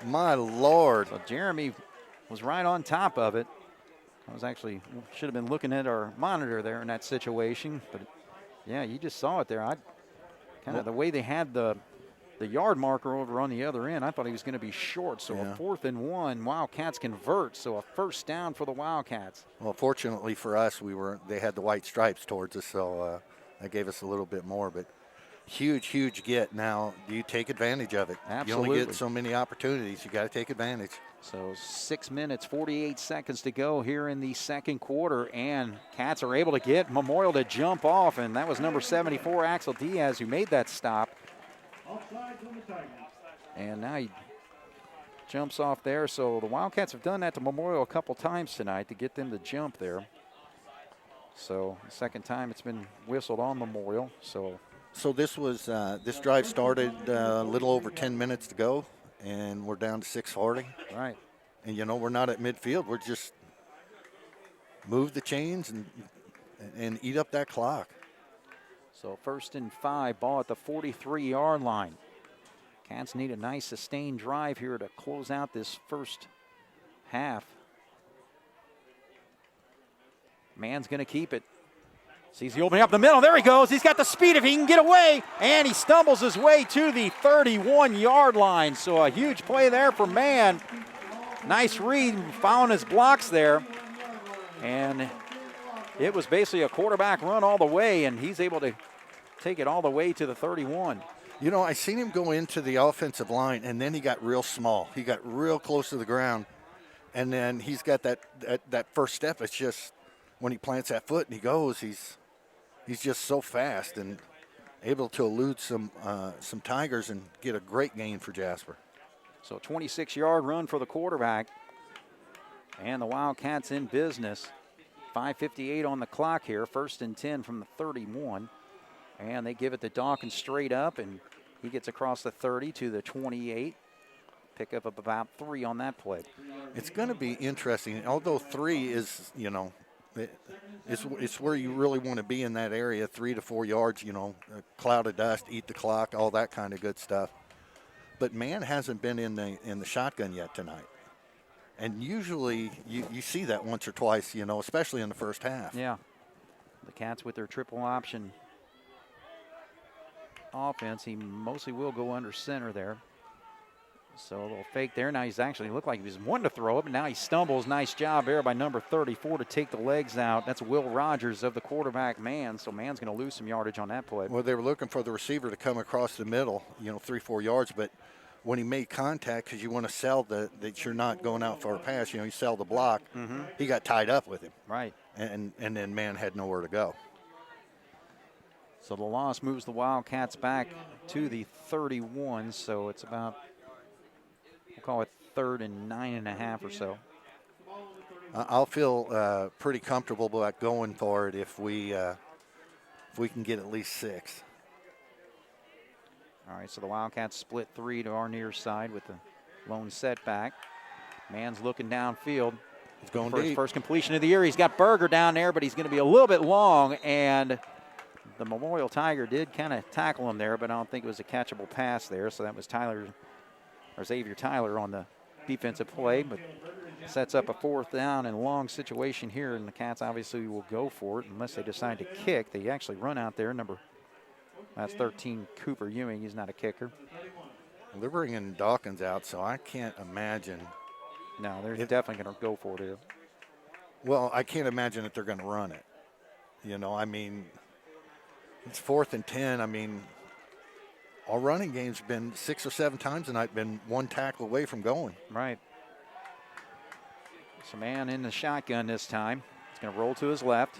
My Lord. So Jeremy was right on top of it. I should have been looking at our monitor there in that situation, but yeah, you just saw it there. The way they had the yard marker over on the other end, I thought he was going to be short. So a 4th and 1, Wildcats convert. So a first down for the Wildcats. Well, fortunately for us, they had the white stripes towards us, so that gave us a little bit more. But huge get. Now, do you take advantage of it? Absolutely. You only get so many opportunities. You got to take advantage. So 6 minutes, 48 seconds to go here in the second quarter, and Cats are able to get Memorial to jump off, and that was number 74, Axel Diaz, who made that stop. And now Jumps off there. So the Wildcats have done that to Memorial a couple times tonight to get them to jump there. So the second time it's been whistled on Memorial. So this was this drive started a little over 10 minutes to go, and we're down to 6:40. right. And we're not at midfield. We're just move the chains and eat up that clock. So 1st and 5, ball at the 43-yard line. Cats need a nice sustained drive here to close out this first half. Man's going to keep it. Sees the opening up the middle. There he goes. He's got the speed if he can get away. And he stumbles his way to the 31-yard line. So a huge play there for Mann. Nice read, following his blocks there. And it was basically a quarterback run all the way, and he's able to take it all the way to the 31. I seen him go into the offensive line, and then he got real small. He got real close to the ground, and then he's got that first step. It's just when he plants that foot and he goes, he's just so fast and able to elude some Tigers and get a great gain for Jasper. So 26-yard run for the quarterback, and the Wildcats in business. 5:58 on the clock here. 1st and 10 from the 31. And they give it to Dawkins straight up, and he gets across the 30 to the 28. Pick up about 3 on that play. It's going to be interesting. Although 3 is, it's where you really want to be in that area, 3 to 4 yards, a cloud of dust, eat the clock, all that kind of good stuff. But Mann hasn't been in the shotgun yet tonight. And usually you see that once or twice, especially in the first half. Yeah. The Cats with their triple option offense, he mostly will go under center there. So a little fake there. Now he's actually looked like he was wanting to throw it, but now he stumbles. Nice job there by number 34 to take the legs out. That's Will Rogers of the quarterback, Mann. So Mann's going to lose some yardage on that play. Well, they were looking for the receiver to come across the middle, 3-4 yards, but when he made contact, because you want to sell that you're not going out for a pass, you sell the block, he got tied up with him. Right. And then Mann had nowhere to go. So the loss moves the Wildcats back to the 31. So it's about, we'll call it 3rd and 9.5 or so. I'll feel pretty comfortable about going for it if we can get at least 6. All right, so the Wildcats split 3 to our near side with the lone setback. Mann's looking downfield. He's going for his deep. First completion of the year. He's got Berger down there, but he's going to be a little bit long, and the Memorial Tiger did kind of tackle him there, but I don't think it was a catchable pass there. So that was Xavier Tyler on the defensive play, but sets up a 4th down and long situation here, and the Cats obviously will go for it unless they decide to kick. They actually run out there. That's 13, Cooper Ewing. He's not a kicker. Well, they're bringing Dawkins out, so I can't imagine. No, they're definitely going to go for it here. Well, I can't imagine that they're going to run it. It's 4th and 10. Our running game's been 6 or 7 times tonight, been 1 tackle away from going. Right. So Mann in the shotgun this time. He's going to roll to his left.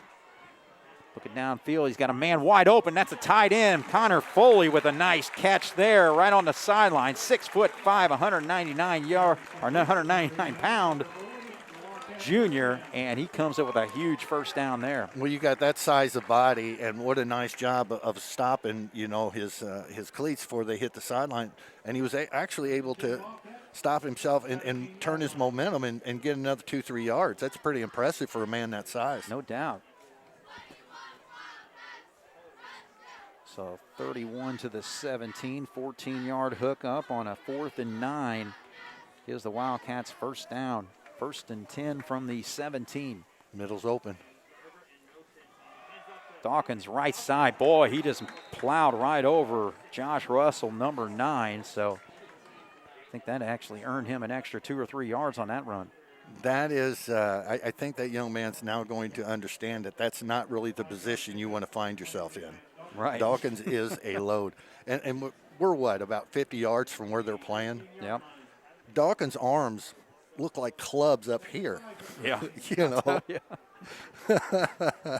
Looking downfield, he's got a man wide open. That's a tight end. Connor Foley with a nice catch there right on the sideline. 6'5", 199-pound junior, and he comes up with a huge first down there. Well, you got that size of body, and what a nice job of stopping, his cleats before they hit the sideline. And he was actually able to stop himself and turn his momentum and get another 2-3 yards. That's pretty impressive for a man that size. No doubt. So 31 to the 17, 14-yard hook up on a 4th and 9. Gives the Wildcats first down. 1st and 10 from the 17. Middle's open. Dawkins right side. Boy, he just plowed right over Josh Russell, number 9. So I think that actually earned him an extra 2 or 3 yards on that run. That is, I think that young man's now going to understand that that's not really the position you want to find yourself in. Right. Dawkins is a load. And we're what, about 50 yards from where they're playing? Yep. Dawkins' arms look like clubs up here. Yeah. Yeah. I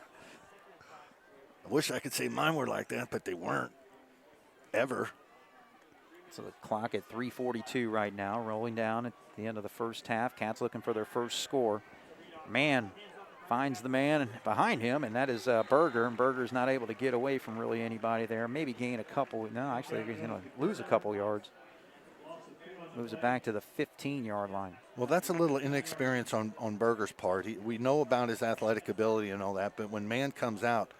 wish I could say mine were like that, but they weren't ever. So the clock at 3:42 right now, rolling down at the end of the first half. Cats looking for their first score. Man finds the man behind him, and that is Berger. And Berger's not able to get away from really anybody there. Maybe gain a couple. No, actually, he's going to lose a couple yards. Moves it back to the 15-yard line. Well, that's a little inexperience on Berger's part. We know about his athletic ability and all that, but when man comes out,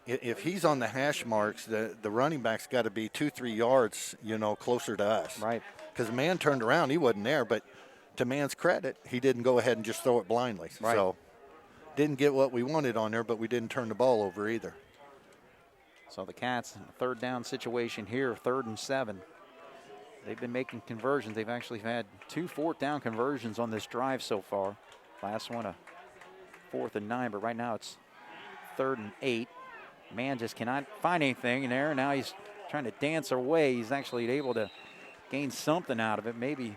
if he's on the hash marks, the running back's got to be 2-3 yards, closer to us. Right. Because man turned around, he wasn't there, but to man's credit, he didn't go ahead and just throw it blindly. Right. So didn't get what we wanted on there, but we didn't turn the ball over either. So the Cats in a third down situation here, 3rd and 7. They've been making conversions. They've actually had 2 fourth down conversions on this drive so far. Last one a 4th and 9, but right now it's 3rd and 8. Man just cannot find anything in there. Now he's trying to dance away. He's actually able to gain something out of it. Maybe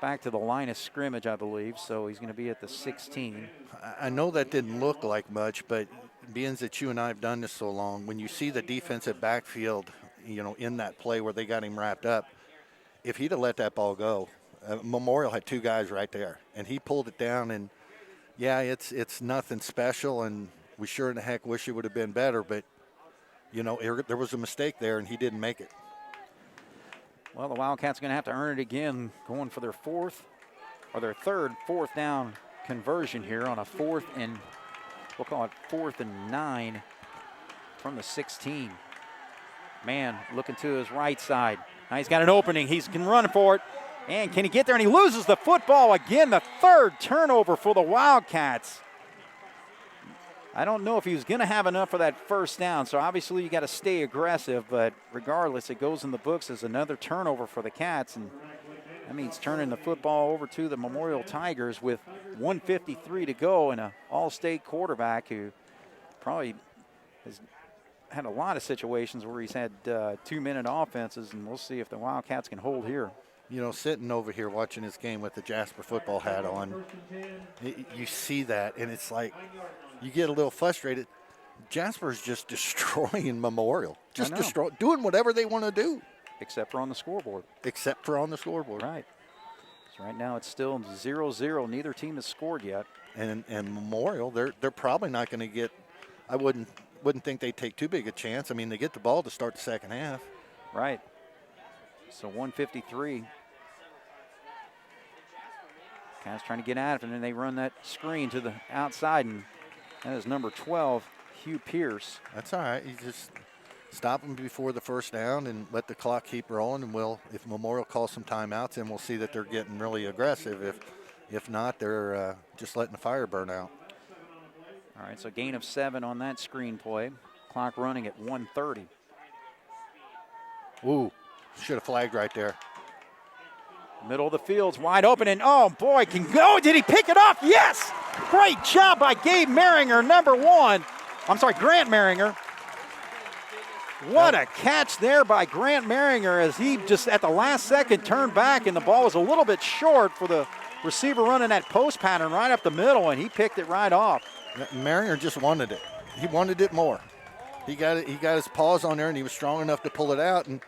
back to the line of scrimmage, I believe. So he's going to be at the 16. I know that didn't look like much, but being that you and I have done this so long, when you see the defensive backfield, in that play where they got him wrapped up, if he'd have let that ball go, Memorial had 2 guys right there, and he pulled it down. And yeah, it's nothing special, and we sure in the heck wish it would have been better, but there was a mistake there, and he didn't make it. Well, the Wildcats are going to have to earn it again, going for their 3rd fourth down conversion here on a 4th and we'll call it 4th and 9 from the 16. Man looking to his right side. Now he's got an opening. He can run for it. And can he get there? And he loses the football again. The 3rd turnover for the Wildcats. I don't know if he was going to have enough for that first down. So obviously you got to stay aggressive. But regardless, it goes in the books as another turnover for the Cats. And that means turning the football over to the Memorial Tigers with 1:53 to go, and an all-state quarterback who probably has had a lot of situations where he's had 2-minute offenses, and we'll see if the Wildcats can hold here. Sitting over here watching this game with the Jasper football hat on, you see that, and it's like you get a little frustrated. Jasper's just destroying Memorial, doing whatever they want to do. Except for on the scoreboard. Right. So right now it's still 0-0. Neither team has scored yet. And Memorial, they're probably not going to get. I wouldn't think they'd take too big a chance. I mean, they get the ball to start the second half. Right. So 1:53. Cats trying to get out of it, and then they run that screen to the outside, and that is number 12, Hugh Pierce. That's all right. You just stop them before the first down and let the clock keep rolling, and if Memorial calls some timeouts, then we'll see that they're getting really aggressive. If not, they're just letting the fire burn out. All right, so gain of 7 on that screen play. Clock running at 1:30. Ooh, should have flagged right there. Middle of the field's wide open, and oh boy, can go. Did he pick it off? Yes! Great job by Gabe Maringer, number 1. I'm sorry, Grant Maringer. What a catch there by Grant Maringer as he just at the last second turned back, and the ball was a little bit short for the receiver running that post pattern right up the middle, and he picked it right off. Maringer just wanted it. He wanted it more. He got it. He got his paws on there, and he was strong enough to pull it out. And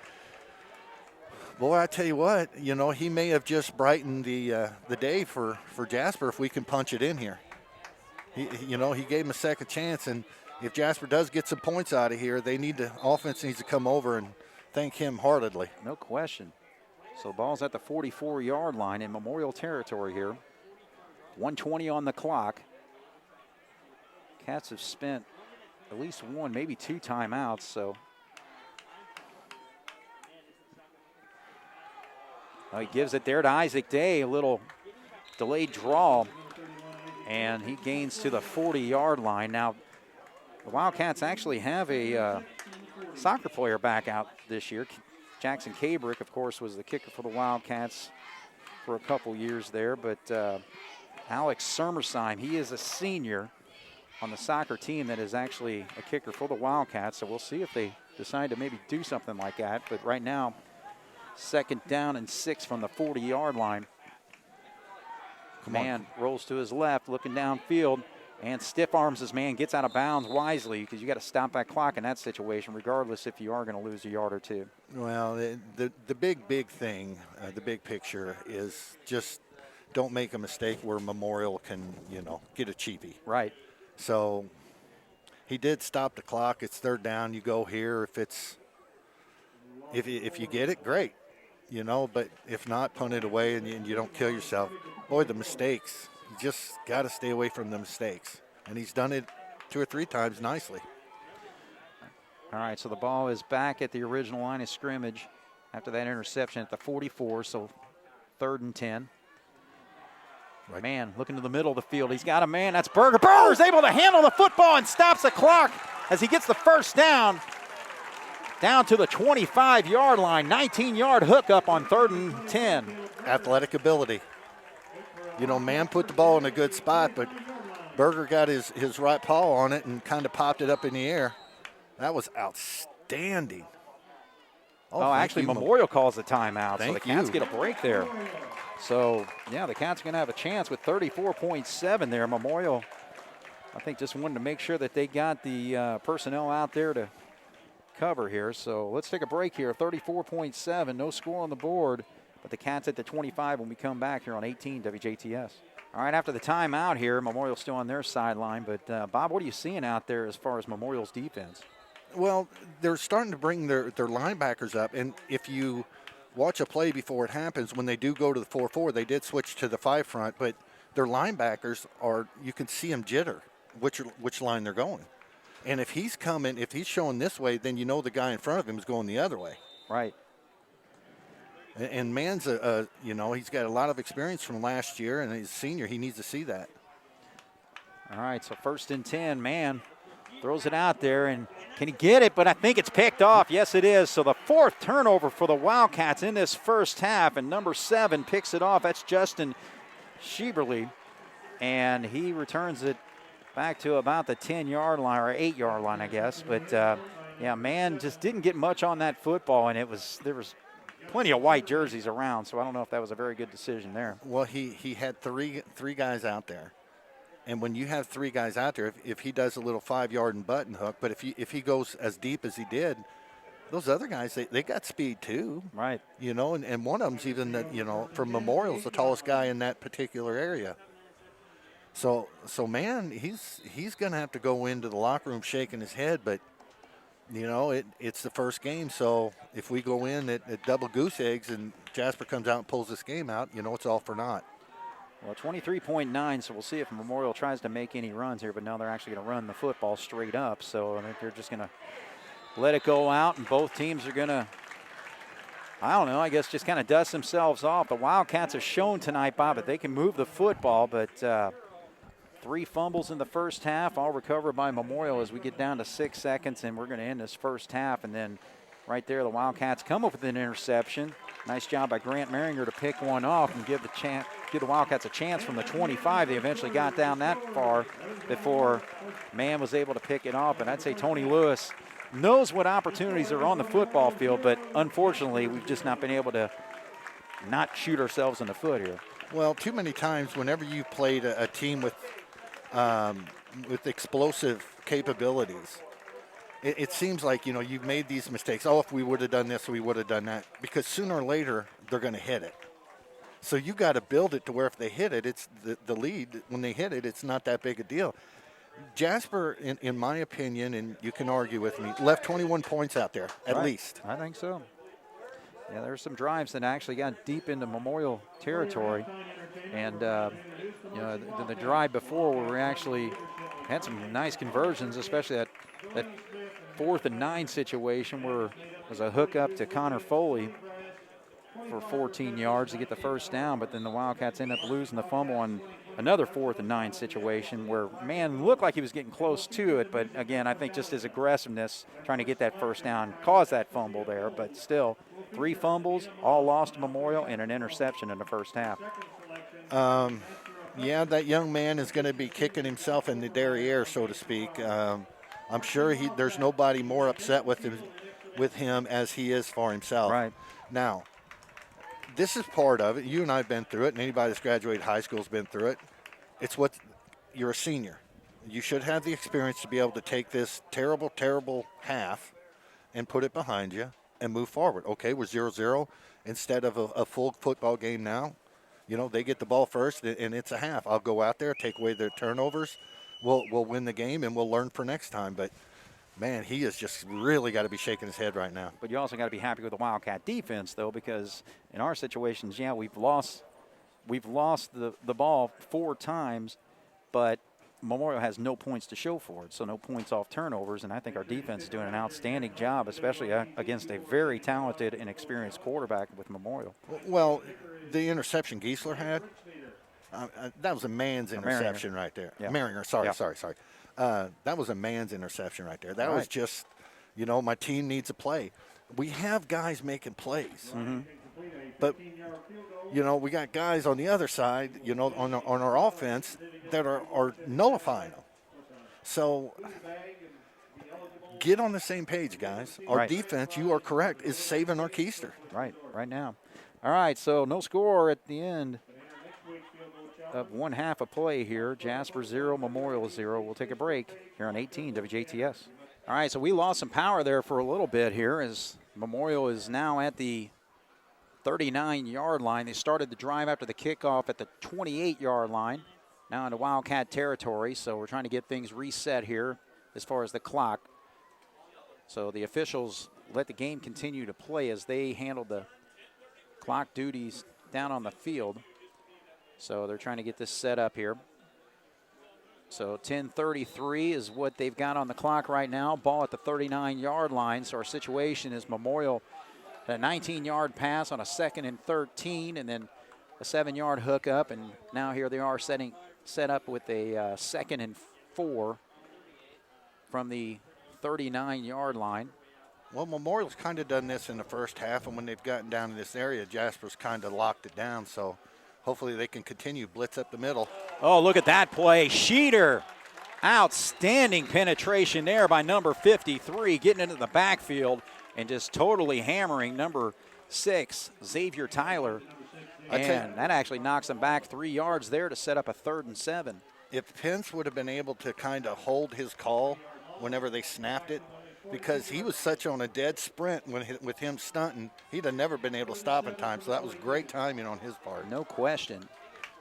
boy, I tell you what, he may have just brightened the day for Jasper if we can punch it in here. He gave him a second chance, and if Jasper does get some points out of here, offense needs to come over and thank him heartedly. No question. So the ball's at the 44-yard line in Memorial territory here. 1:20 on the clock. Cats have spent at least 1, maybe 2 timeouts, so. He gives it there to Isaac Day, a little delayed draw, and he gains to the 40-yard line. Now, the Wildcats actually have a soccer player back out this year. Jackson Cabrick, of course, was the kicker for the Wildcats for a couple years there, but Alex Sermersheim, he is a senior on the soccer team that is actually a kicker for the Wildcats, so we'll see if they decide to maybe do something like that. But right now, 2nd down and 6 from the 40-yard line. Man rolls to his left, looking downfield. and stiff arms his man, gets out of bounds wisely because you got to stop that clock in that situation, regardless if you are going to lose a yard or two. Well, the big thing, the big picture is just don't make a mistake where Memorial can, get a cheapie. Right. So he did stop the clock. It's third down. You go here. If you get it, great. But if not, punt it away and you don't kill yourself. Boy, the mistakes. You just got to stay away from the mistakes. And he's done it 2 or 3 times nicely. All right, so the ball is back at the original line of scrimmage after that interception at the 44, so 3rd and 10. Right. Man, looking to the middle of the field. He's got a man. That's Berger. Berger's able to handle the football and stops the clock as he gets the first down to the 25-yard line. 19-yard hookup on 3rd and 10. Athletic ability. Man put the ball in a good spot, but Berger got his right paw on it and kind of popped it up in the air. That was outstanding. Actually, Memorial calls the timeout, so the Thank you. Cats get a break there. So, yeah, the Cats are going to have a chance with 34.7 there. Memorial, I think, just wanted to make sure that they got the personnel out there to cover here. So let's take a break here. 34.7, no score on the board, but the Cats at the 25 when we come back here on 18 WJTS. All right, after the timeout here, Memorial's still on their sideline. But, Bob, what are you seeing out there as far as Memorial's defense? Well, they're starting to bring their linebackers up. And if you watch a play before it happens, when they do go to the 4-4, they did switch to the 5 front. But their linebackers you can see them jitter which line they're going. And if he's showing this way, then the guy in front of him is going the other way. Right. And Mann's, he's got a lot of experience from last year, and he's a senior. He needs to see that. All right, so 1st and 10, Mann throws it out there, and can he get it? But I think it's picked off. Yes, it is. So the 4th turnover for the Wildcats in this first half, and number 7 picks it off. That's Justin Schieberle, and he returns it back to about the 10-yard line, or 8-yard line, I guess. But, Mann just didn't get much on that football, and there was plenty of white jerseys around, so I don't know if that was a very good decision there. Well, he had three guys out there. And when you have 3 guys out there, if he does a little 5-yard and button hook, but if he goes as deep as he did, those other guys, they got speed too. Right. And one of them's even, from Memorial's the tallest guy in that particular area. So man, he's going to have to go into the locker room shaking his head, but, it's the first game. So if we go in at double goose eggs and Jasper comes out and pulls this game out, it's all for naught. Well, 23.9, so we'll see if Memorial tries to make any runs here, but now they're actually going to run the football straight up. So I think they're just going to let it go out, and both teams are going to, I guess just kind of dust themselves off. The Wildcats have shown tonight, Bob, that they can move the football, but 3 fumbles in the first half, all recovered by Memorial as we get down to 6 seconds, and we're going to end this first half. And then right there, the Wildcats come up with an interception. Nice job by Grant Maringer to pick one off and give the Wildcats a chance from the 25. They eventually got down that far before Mann was able to pick it off. And I'd say Tony Lewis knows what opportunities are on the football field, but unfortunately, we've just not been able to not shoot ourselves in the foot here. Well, too many times whenever you played a team with explosive capabilities, it seems like, you've made these mistakes. Oh, if we would have done this, we would have done that. Because sooner or later, they're going to hit it. So you got to build it to where if they hit it, it's the lead. When they hit it, it's not that big a deal. Jasper, in my opinion, and you can argue with me, left 21 points out there, at least. I think so. Yeah, there's some drives that actually got deep into Memorial territory. And, the drive before where we actually had some nice conversions, especially that 4th and 9 situation where it was a hookup to Connor Foley for 14 yards to get the first down, but then the Wildcats end up losing the fumble on another 4th and 9 situation where Mann looked like he was getting close to it, but again, I think just his aggressiveness trying to get that first down caused that fumble there, but still 3 fumbles, all lost to Memorial, and an interception in the first half. Yeah, that young man is going to be kicking himself in the derriere, so to speak. I'm sure there's nobody more upset with him as he is for himself. Right. Now, this is part of it. You and I have been through it, and anybody that's graduated high school has been through it. It's what you're a senior. you should have the experience to be able to take this terrible, terrible half and put it behind you and move forward. Okay, we're 0-0 instead of a full football game now. You know, they get the ball first, and it's a half. I'll go out there, take away their turnovers. We'll win the game, and we'll learn for next time. But, man, he has just really got to be shaking his head right now. But you also got to be happy with the Wildcat defense, though, because in our situations, yeah, we've lost the ball 4 times, but Memorial has no points to show for it, so no points off turnovers. And I think our defense is doing an outstanding job, especially against a very talented and experienced quarterback with Memorial. Well, the interception Giesler had, that was a man's interception right there. Yeah. Maringer, sorry. That was a man's interception right there. That was just, you know, my team needs a play. We have guys making plays. Mm-hmm. But, you know, we got guys on the other side, you know, on our offense that are nullifying them. So get on the same page, guys. Our defense, you are correct, is saving our keister. Right now. All right, so no score at the end of one half of play here. Jasper 0, Memorial 0. We'll take a break here on 18 WJTS. All right, so we lost some power there for a little bit here as Memorial is now at the 39-yard line. They started the drive after the kickoff at the 28-yard line, now into Wildcat territory. So we're trying to get things reset here as far as the clock. So the officials let the game continue to play as they handled the clock duties down on the field. So they're trying to get this set up here. So 10:33 is what they've got on the clock right now. Ball at the 39-yard line. So our situation is Memorial a 19-yard pass on a 2nd and 13, and then a 7-yard hookup. And now here they are set up with a 2nd and 4 from the 39-yard line. Well, Memorial's kind of done this in the first half, and when they've gotten down in this area, Jasper's kind of locked it down. So hopefully they can continue blitz up the middle. Oh, look at that play. Sheeter. Outstanding penetration there by number 53, getting into the backfield and just totally hammering number 6, Xavier Tyler. And that actually knocks him back 3 yards there to set up a 3rd and 7. If Pence would have been able to kind of hold his call whenever they snapped it, because he was such on a dead sprint with him stunting, he'd have never been able to stop in time. So that was great timing on his part. No question.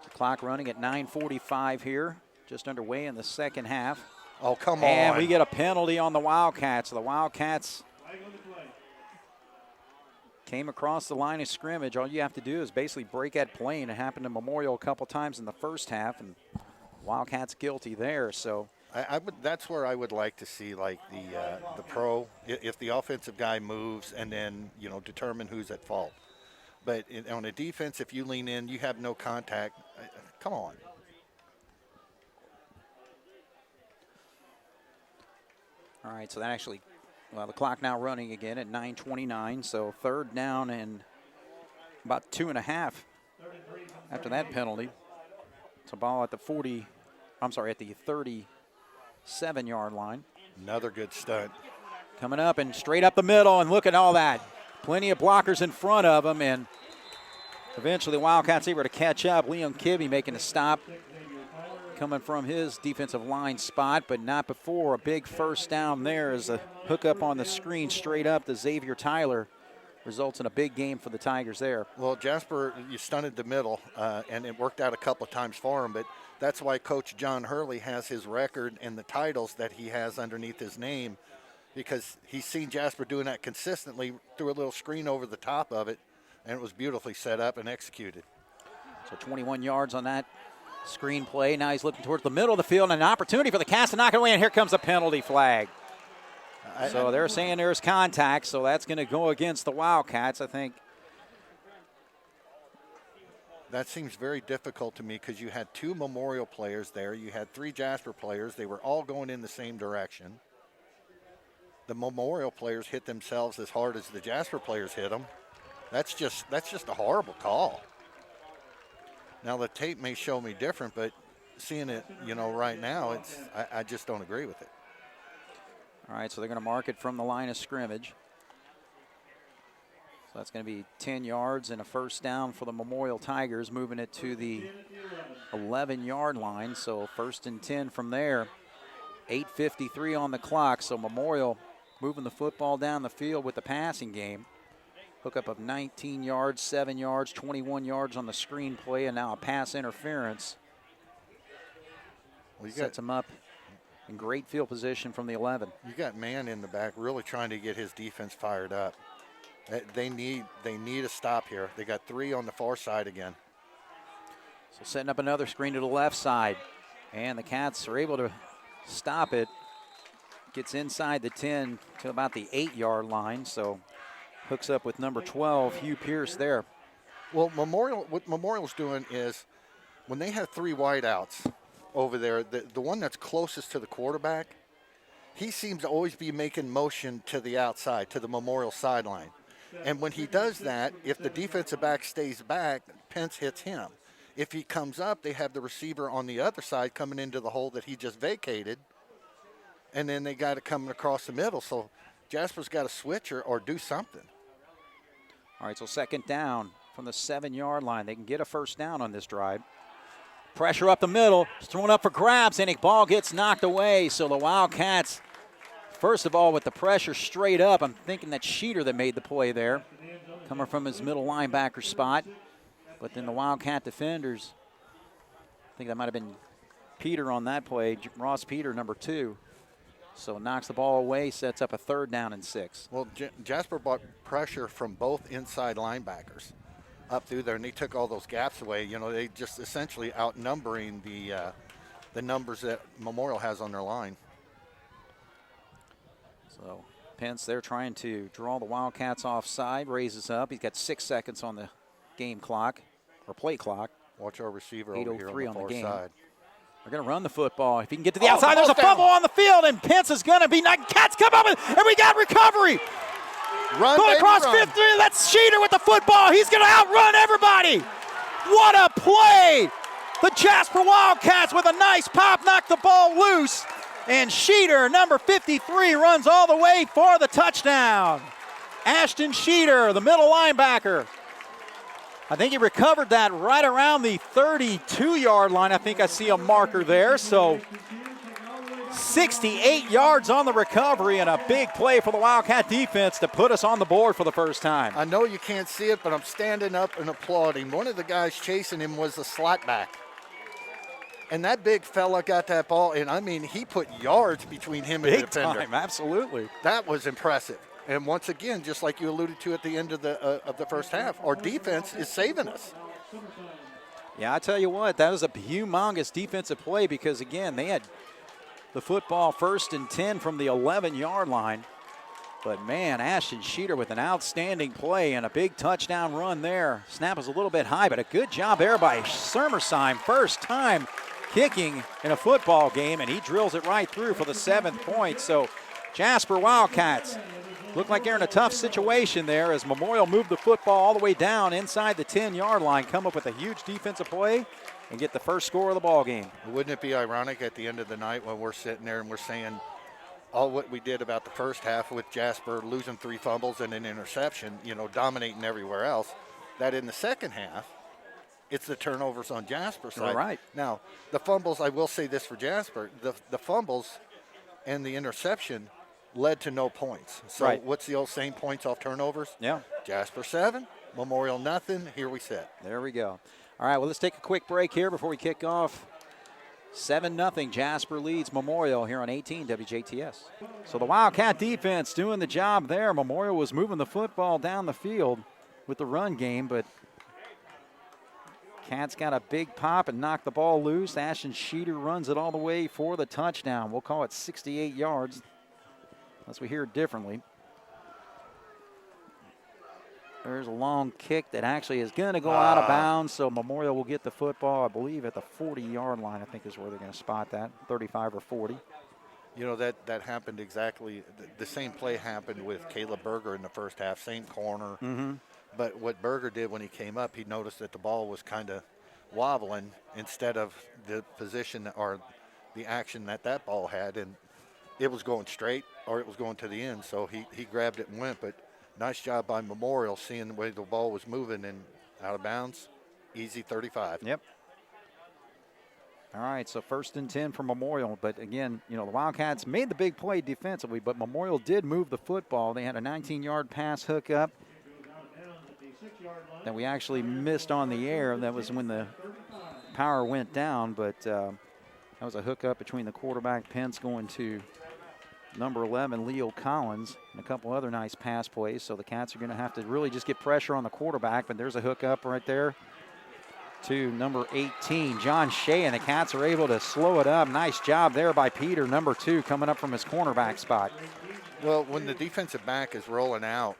The clock running at 9:45 here, just underway in the second half. Oh, come on. And we get a penalty on the Wildcats. The Wildcats came across the line of scrimmage. All you have to do is basically break that play, and it happened to Memorial a couple times in the first half, and Wildcats guilty there. So that's where I would like to see, like, the pro, if the offensive guy moves and then, you know, determine who's at fault. But on a defense, if you lean in, you have no contact. Come on. All right, so that actually, well, the clock now running again at 9:29. So 3rd down and about 2.5 after that penalty. It's a ball at the 37-yard line. Another good stunt. Coming up and straight up the middle, and look at all that. Plenty of blockers in front of him, and eventually Wildcats able to catch up. Liam Kibbe making a stop coming from his defensive line spot, but not before a big first down there as a hookup on the screen straight up to Xavier Tyler. Results in a big game for the Tigers there. Well, Jasper, you stunted the middle, and it worked out a couple of times for him, but that's why Coach John Hurley has his record and the titles that he has underneath his name, because he's seen Jasper doing that consistently, threw a little screen over the top of it, and it was beautifully set up and executed. So 21 yards on that screen play. Now he's looking towards the middle of the field, and an opportunity for the Cats to knock it away, and here comes a penalty flag. So they're saying there's contact, so that's going to go against the Wildcats, I think. That seems very difficult to me because you had 2 Memorial players there. You had 3 Jasper players. They were all going in the same direction. The Memorial players hit themselves as hard as the Jasper players hit them. That's just a horrible call. Now, the tape may show me different, but seeing it, you know, right now, I just don't agree with it. All right, so they're going to mark it from the line of scrimmage. So that's going to be 10 yards and a first down for the Memorial Tigers, moving it to the 11-yard line. So 1st and 10 from there. 8:53 on the clock, so Memorial moving the football down the field with the passing game. Hookup of 19 yards, 7 yards, 21 yards on the screen play, and now a pass interference. Well, sets him up in great field position from the 11. You got man in the back really trying to get his defense fired up. They need a stop here. They got 3 on the far side again. So setting up another screen to the left side, and the Cats are able to stop it. Gets inside the 10 to about the 8-yard line, so hooks up with number 12, Hugh Pierce there. Well, what Memorial's doing is when they have 3 wideouts over there, the one that's closest to the quarterback, he seems to always be making motion to the outside, to the Memorial sideline. And when he does that, if the defensive back stays back, Pence hits him. If he comes up, they have the receiver on the other side coming into the hole that he just vacated, and then they got it coming across the middle. So Jasper's got to switch or do something. All right, so second down from the 7-yard line. They can get a first down on this drive. Pressure up the middle, it's thrown up for grabs, and the ball gets knocked away. So the Wildcats, first of all, with the pressure straight up, I'm thinking that Schneider that made the play there, coming from his middle linebacker spot. But then the Wildcat defenders, I think that might have been Peter on that play, Ross Peter, number 2. So knocks the ball away, sets up a 3rd down and 6. Well, Jasper brought pressure from both inside linebackers up through there, and they took all those gaps away. You know, they just essentially outnumbering the numbers that Memorial has on their line. So Pence there trying to draw the Wildcats offside, raises up. He's got 6 seconds on the game clock, or play clock. Watch our receiver over here on the far side. They're going to run the football. If he can get to the outside, there's a fumble on the field, and Pence is going to be knocked. Cats come up, and we got recovery. Run, going across 53. That's Schneider with the football. He's going to outrun everybody. What a play. The Jasper Wildcats with a nice pop knocked the ball loose, and Schneider, number 53, runs all the way for the touchdown. Ashton Schneider, the middle linebacker. I think he recovered that right around the 32-yard line. I think I see a marker there. So 68 yards on the recovery, and a big play for the Wildcat defense to put us on the board for the first time. I know you can't see it, but I'm standing up and applauding. One of the guys chasing him was the slot back. And that big fella got that ball, and I mean, he put yards between him and the defender. Big time, absolutely. That was impressive. And once again, just like you alluded to at the end of the first half, our defense is saving us. Yeah, I tell you what, that was a humongous defensive play because, again, they had the football 1st and 10 from the 11-yard line. But, man, Ashton Schneider with an outstanding play and a big touchdown run there. Snap was a little bit high, but a good job there by Sermersheim. First time kicking in a football game, and he drills it right through for the 7th point. So Jasper Wildcats look like they're in a tough situation there as Memorial moved the football all the way down inside the 10-yard line, come up with a huge defensive play, and get the first score of the ball game. Wouldn't it be ironic at the end of the night when we're sitting there and we're saying all what we did about the first half with Jasper losing 3 fumbles and an interception, you know, dominating everywhere else, that in the second half, it's the turnovers on Jasper's side. All right. Now, the fumbles, I will say this for Jasper, the fumbles and the interception led to no points. So right. What's the old saying, points off turnovers? Yeah. Jasper 7, Memorial nothing. Here we sit. There we go. All right, well, let's take a quick break here before we kick off. 7-0, Jasper leads Memorial here on 18 WJTS. So the Wildcat defense doing the job there. Memorial was moving the football down the field with the run game, but Cats got a big pop and knocked the ball loose. Ashton Schneider runs it all the way for the touchdown. We'll call it 68 yards. Unless we hear it differently. There's a long kick that actually is going to go out of bounds, so Memorial will get the football, I believe, at the 40-yard line, I think is where they're going to spot that, 35 or 40. You know, that happened exactly. The same play happened with Caleb Berger in the first half, same corner. Mm-hmm. But what Berger did when he came up, he noticed that the ball was kind of wobbling instead of the position or the action that ball had, and it was going straight or it was going to the end, so he grabbed it and went. But nice job by Memorial seeing the way the ball was moving and out of bounds. Easy 35. Yep. All right, so 1st and 10 for Memorial. But again, you know, the Wildcats made the big play defensively, but Memorial did move the football. They had a 19-yard pass hookup that we actually missed on the air. That was when the power went down, but that was a hookup between the quarterback, Pence, going to number 11, Leo Collins, and a couple other nice pass plays. So the Cats are going to have to really just get pressure on the quarterback, but there's a hookup right there to number 18, John Shea, and the Cats are able to slow it up. Nice job there by Peter, number 2, coming up from his cornerback spot. Well, when the defensive back is rolling out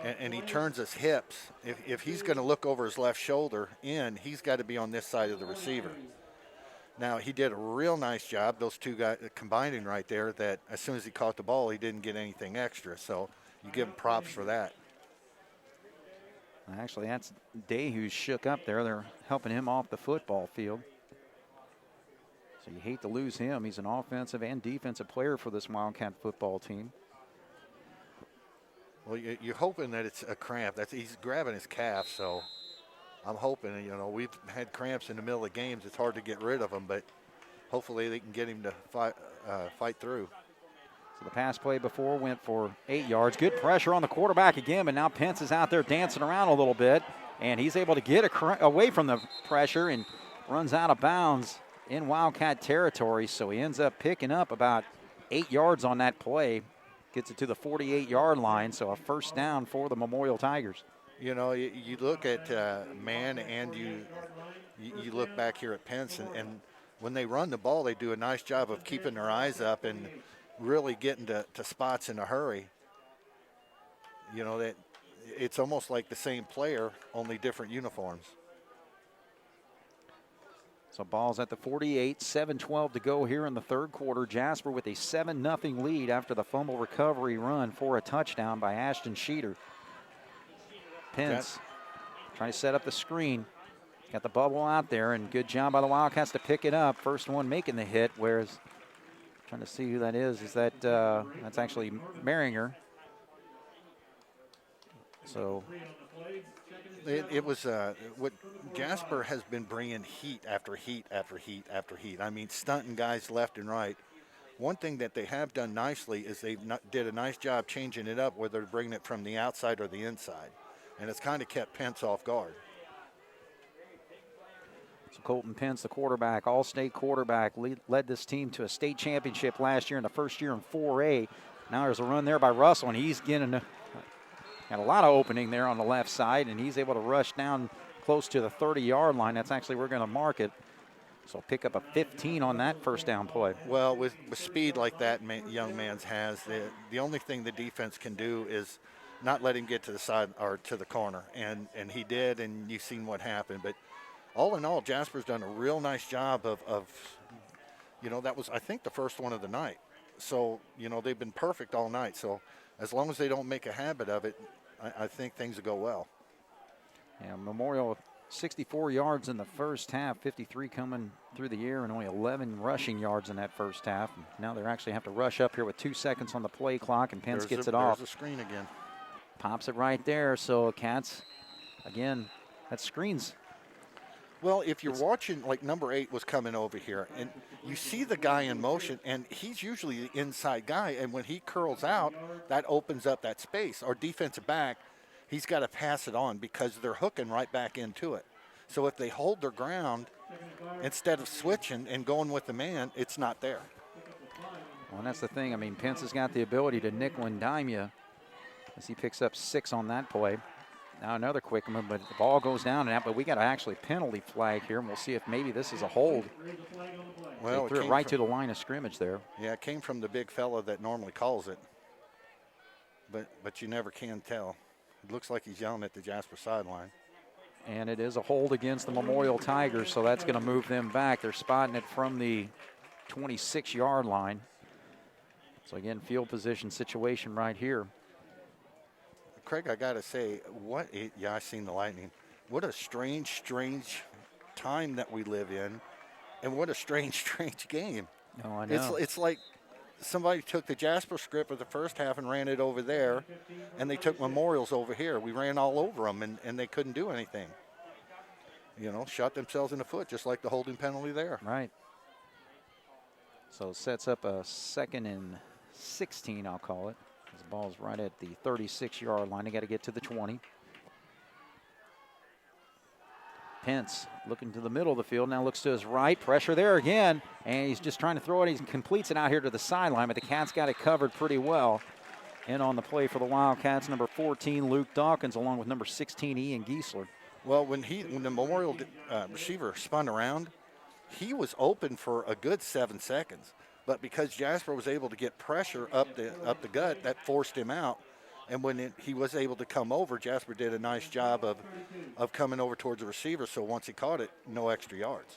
and he turns his hips, if he's going to look over his left shoulder in, he's got to be on this side of the receiver. Now, he did a real nice job, those two guys combining right there, that as soon as he caught the ball, he didn't get anything extra. So you give him props for that. Actually, that's Day who's shook up there. They're helping him off the football field. So you hate to lose him. He's an offensive and defensive player for this Wildcat football team. Well, you're hoping that it's a cramp. He's grabbing his calf, so I'm hoping, you know, we've had cramps in the middle of games. It's hard to get rid of them, but hopefully they can get him to fight through. So the pass play before went for 8 yards. Good pressure on the quarterback again, but now Pence is out there dancing around a little bit, and he's able to get away from the pressure and runs out of bounds in Wildcat territory. So he ends up picking up about 8 yards on that play. Gets it to the 48-yard line, so a 1st down for the Memorial Tigers. You know, you look at man, and you look back here at Pence, and when they run the ball, they do a nice job of keeping their eyes up and really getting to spots in a hurry. You know, that it's almost like the same player, only different uniforms. So ball's at the 48, 7:12 to go here in the 3rd quarter. Jasper with a 7-0 lead after the fumble recovery run for a touchdown by Ashton Sheeter. Pence trying to set up the screen. Got the bubble out there, and good job by the Wildcats to pick it up. First one making the hit, whereas trying to see who that is. Is that that's actually Maringer. So it was what Jasper has been bringing heat after heat after heat after heat. I mean, stunting guys left and right. One thing that they have done nicely is they did a nice job changing it up, whether to bring it from the outside or the inside. And it's kind of kept Pence off guard. So Colton Pence, the quarterback, all-state quarterback, led this team to a state championship last year in the first year in 4A. Now there's a run there by Russell, and he's getting got a lot of opening there on the left side, and he's able to rush down close to the 30-yard line. That's actually where we're going to mark it. So pick up a 15 on that 1st down play. Well, with speed like that young man's has, the only thing the defense can do is not let him get to the side or to the corner, and he did, and you've seen what happened. But all in all, Jasper's done a real nice job of you know, that was, I think, the first one of the night. So, you know, they've been perfect all night. So as long as they don't make a habit of it, I think things will go well. Yeah, Memorial 64 yards in the first half, 53 coming through the air, and only 11 rushing yards in that first half. And now they actually have to rush up here with 2 seconds on the play clock, and Pence gets it off. There's a screen again. Pops it right there. So Cats, again, that screen's. Well, if you're watching, like number 8 was coming over here, and you see the guy in motion, and he's usually the inside guy, and when he curls out, that opens up that space. Our defensive back, he's got to pass it on because they're hooking right back into it. So if they hold their ground, instead of switching and going with the man, it's not there. Well, and that's the thing. I mean, Pence has got the ability to nickel and dime you as he picks up 6 on that play. Now another quick one, but the ball goes down and out, but we got to actually penalty flag here, and we'll see if maybe this is a hold. Well, they threw it right to the line of scrimmage there. Yeah, it came from the big fella that normally calls it, but you never can tell. It looks like he's yelling at the Jasper sideline. And it is a hold against the Memorial Tigers, so that's going to move them back. They're spotting it from the 26-yard line. So again, field position situation right here. Craig, I got to say, yeah, I seen the lightning. What a strange time that we live in, and what a strange game. Oh, I know. It's like somebody took the Jasper script of the first half and ran it over there, and they took Memorial's over here. We ran all over them, and they couldn't do anything. shot themselves in the foot, just like the holding penalty there. Right. So sets up a 2nd and 16, I'll call it. The ball's right at the 36-yard line. They got to get to the 20. Pence looking to the middle of the field, now looks to his right. Pressure there again, and he's just trying to throw it. He completes it out here to the sideline, but the Cats got it covered pretty well. In on the play for the Wildcats, number 14, Luke Dawkins, along with number 16, Ian Giesler. Well, when the Memorial receiver spun around, he was open for a good 7 seconds. But because Jasper was able to get pressure up the gut, that forced him out. And when he was able to come over, Jasper did a nice job of coming over towards the receiver. So once he caught it, no extra yards.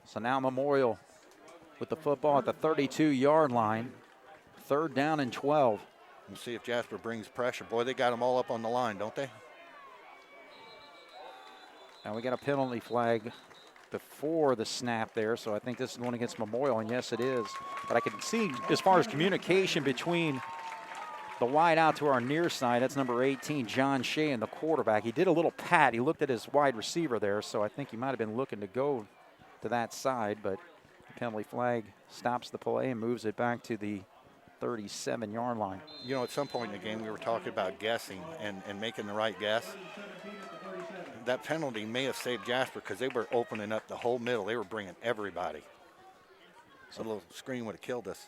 So now Memorial with the football at the 32-yard line. 3rd down and 12. We'll see if Jasper brings pressure. Boy, they got them all up on the line, don't they? Now we got a penalty flag before the snap there, so I think this is one against Memorial, and yes, it is. But I can see as far as communication between the wide out to our near side, that's number 18, John Shea, and the quarterback. He did a little pat. He looked at his wide receiver there, so I think he might have been looking to go to that side, but the penalty flag stops the play and moves it back to the 37-yard line. At some point in the game, we were talking about guessing and making the right guess. That penalty may have saved Jasper because they were opening up the whole middle. They were bringing everybody. So a little screen would have killed us.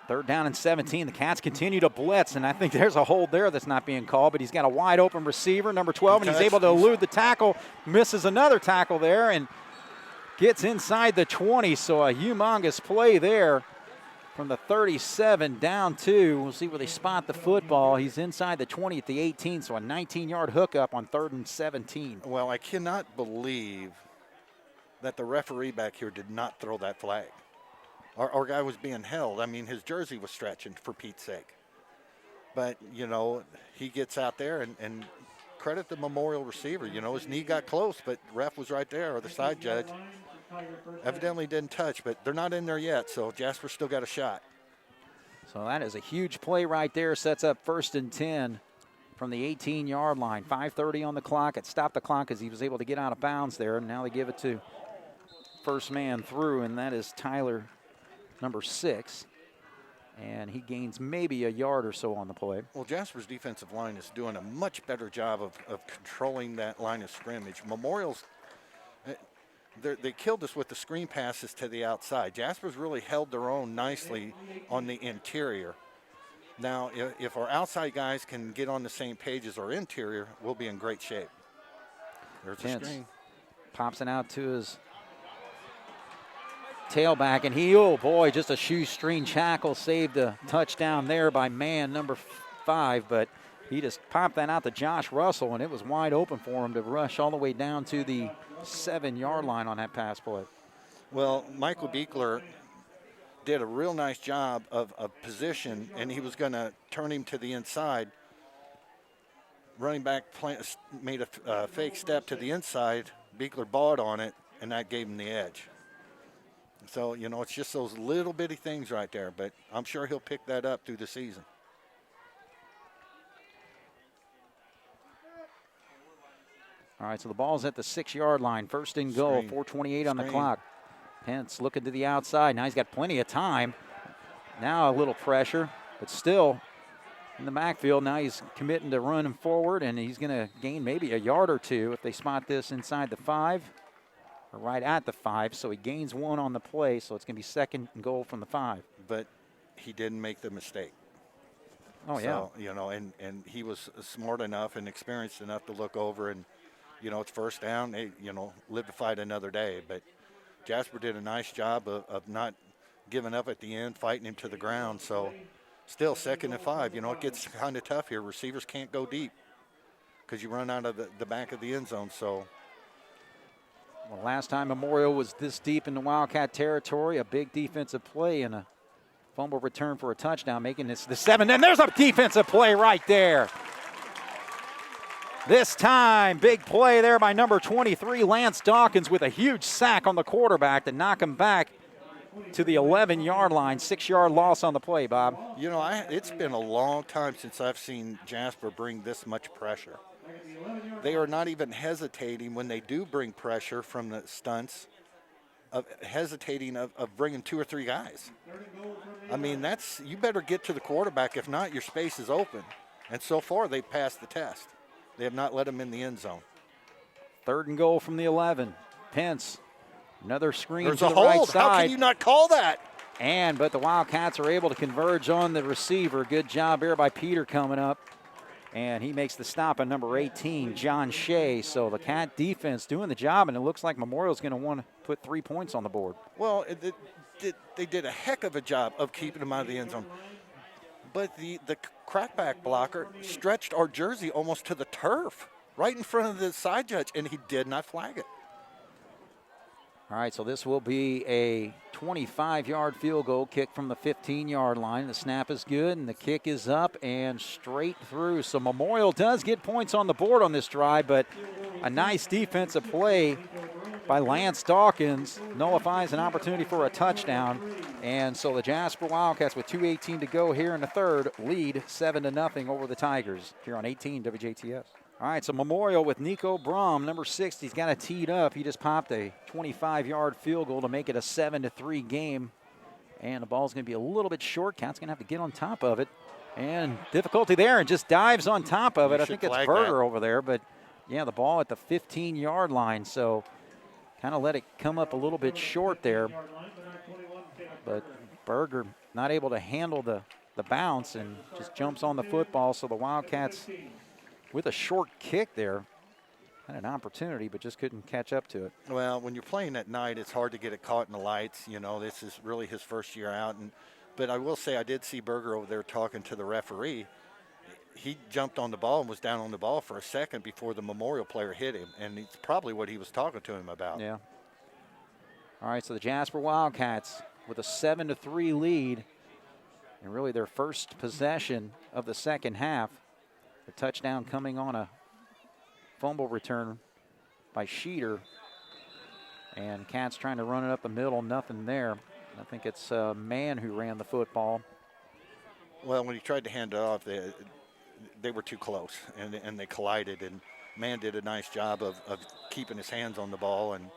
3rd down and 17. The Cats continue to blitz, and I think there's a hold there that's not being called, but he's got a wide open receiver, number 12, and he's able to elude the tackle, misses another tackle there, and gets inside the 20. So a humongous play there. From the 37 down to, we'll see where they spot the football. He's inside the 20 at the 18, so a 19-yard hookup on 3rd and 17. Well, I cannot believe that the referee back here did not throw that flag. Our guy was being held. I mean, his jersey was stretching, for Pete's sake. But, he gets out there and credit the Memorial receiver. His knee got close, but ref was right there, or the side judge. Evidently didn't touch, but they're not in there yet, so Jasper still got a shot. So that is a huge play right there. Sets up 1st and 10 from the 18-yard line. 5:30 on the clock. It stopped the clock as he was able to get out of bounds there, and now they give it to first man through, and that is Tyler, number 6. And he gains maybe a yard or so on the play. Well, Jasper's defensive line is doing a much better job of controlling that line of scrimmage. Memorial's they killed us with the screen passes to the outside. Jasper's really held their own nicely on the interior. Now, if our outside guys can get on the same page as our interior, we'll be in great shape. There's the screen. Pops it out to his tailback, and oh boy, just a shoestring tackle saved a touchdown there by man number 5, but he just popped that out to Josh Russell, and it was wide open for him to rush all the way down to the 7-yard line on that pass play. Well, Michael Beekler did a real nice job of position, and he was going to turn him to the inside. Running back made a fake step to the inside. Beekler bought on it, and that gave him the edge. So, it's just those little bitty things right there, but I'm sure he'll pick that up through the season. All right, so the ball's at the 6-yard line. 1st and goal, 4:28 on the clock. Pence looking to the outside. Now he's got plenty of time. Now a little pressure, but still in the backfield. Now he's committing to running forward, and he's going to gain maybe a yard or two if they spot this inside the 5 or right at the 5. So he gains 1 on the play, so it's going to be 2nd and goal from the 5. But he didn't make the mistake. Oh, so, yeah. And he was smart enough and experienced enough to look over and, it's 1st down. Hey, live to fight another day. But Jasper did a nice job of not giving up at the end, fighting him to the ground. So still 2nd and 5. It gets kind of tough here. Receivers can't go deep because you run out of the back of the end zone. So well, last time Memorial was this deep in the Wildcat territory, a big defensive play and a fumble return for a touchdown, making this the 7. And there's a defensive play right there. This time, big play there by number 23, Lance Dawkins, with a huge sack on the quarterback to knock him back to the 11-yard line. 6-yard loss on the play, Bob. It's been a long time since I've seen Jasper bring this much pressure. they are not even hesitating when they do bring pressure from the stunts, of bringing 2 or 3 guys. I mean, you better get to the quarterback. If not, your space is open. And so far, they've passed the test. They have not let him in the end zone. 3rd and goal from the 11. Pence, another screen There's to a the hold. right side. How can you not call that? But the Wildcats are able to converge on the receiver. Good job there by Peter coming up. And he makes the stop on number 18, John Shea. So the Cat defense doing the job, and it looks like Memorial's going to want to put 3 points on the board. Well, they did a heck of a job of keeping him out of the end zone. But the crackback blocker stretched our jersey almost to the turf, right in front of the side judge, and he did not flag it. All right, so this will be a 25-yard field goal kick from the 15-yard line. The snap is good, and the kick is up and straight through. So Memorial does get points on the board on this drive, but a nice defensive play by Lance Dawkins nullifies an opportunity for a touchdown. And so the Jasper Wildcats, with 2:18 to go here in the third, lead 7-0 over the Tigers here on 18 WJTS. All right, so Memorial with Nico Brom, number 6. He's got it teed up. He just popped a 25-yard field goal to make it a 7-3 game. And the ball's going to be a little bit short. Cat's going to have to get on top of it. And difficulty there, and just dives on top of it. I think it's Berger over there. But, yeah, the ball at the 15-yard line. So kind of let it come up a little bit short there. But Berger not able to handle the bounce and just jumps on the football. So the Wildcats, with a short kick there, had an opportunity but just couldn't catch up to it. Well, when you're playing at night, it's hard to get it caught in the lights. You know, this is really his first year out. But I will say I did see Berger over there talking to the referee. He jumped on the ball and was down on the ball for a second before the Memorial player hit him, and it's probably what he was talking to him about. Yeah. All right, so the Jasper Wildcats with a 7-3 lead, and really their first possession of the second half. The touchdown coming on a fumble return by Schneider. And Cats trying to run it up the middle, nothing there. I think it's Mann who ran the football. Well, when he tried to hand it off, they were too close, and they collided. And Mann did a nice job of keeping his hands on the ball and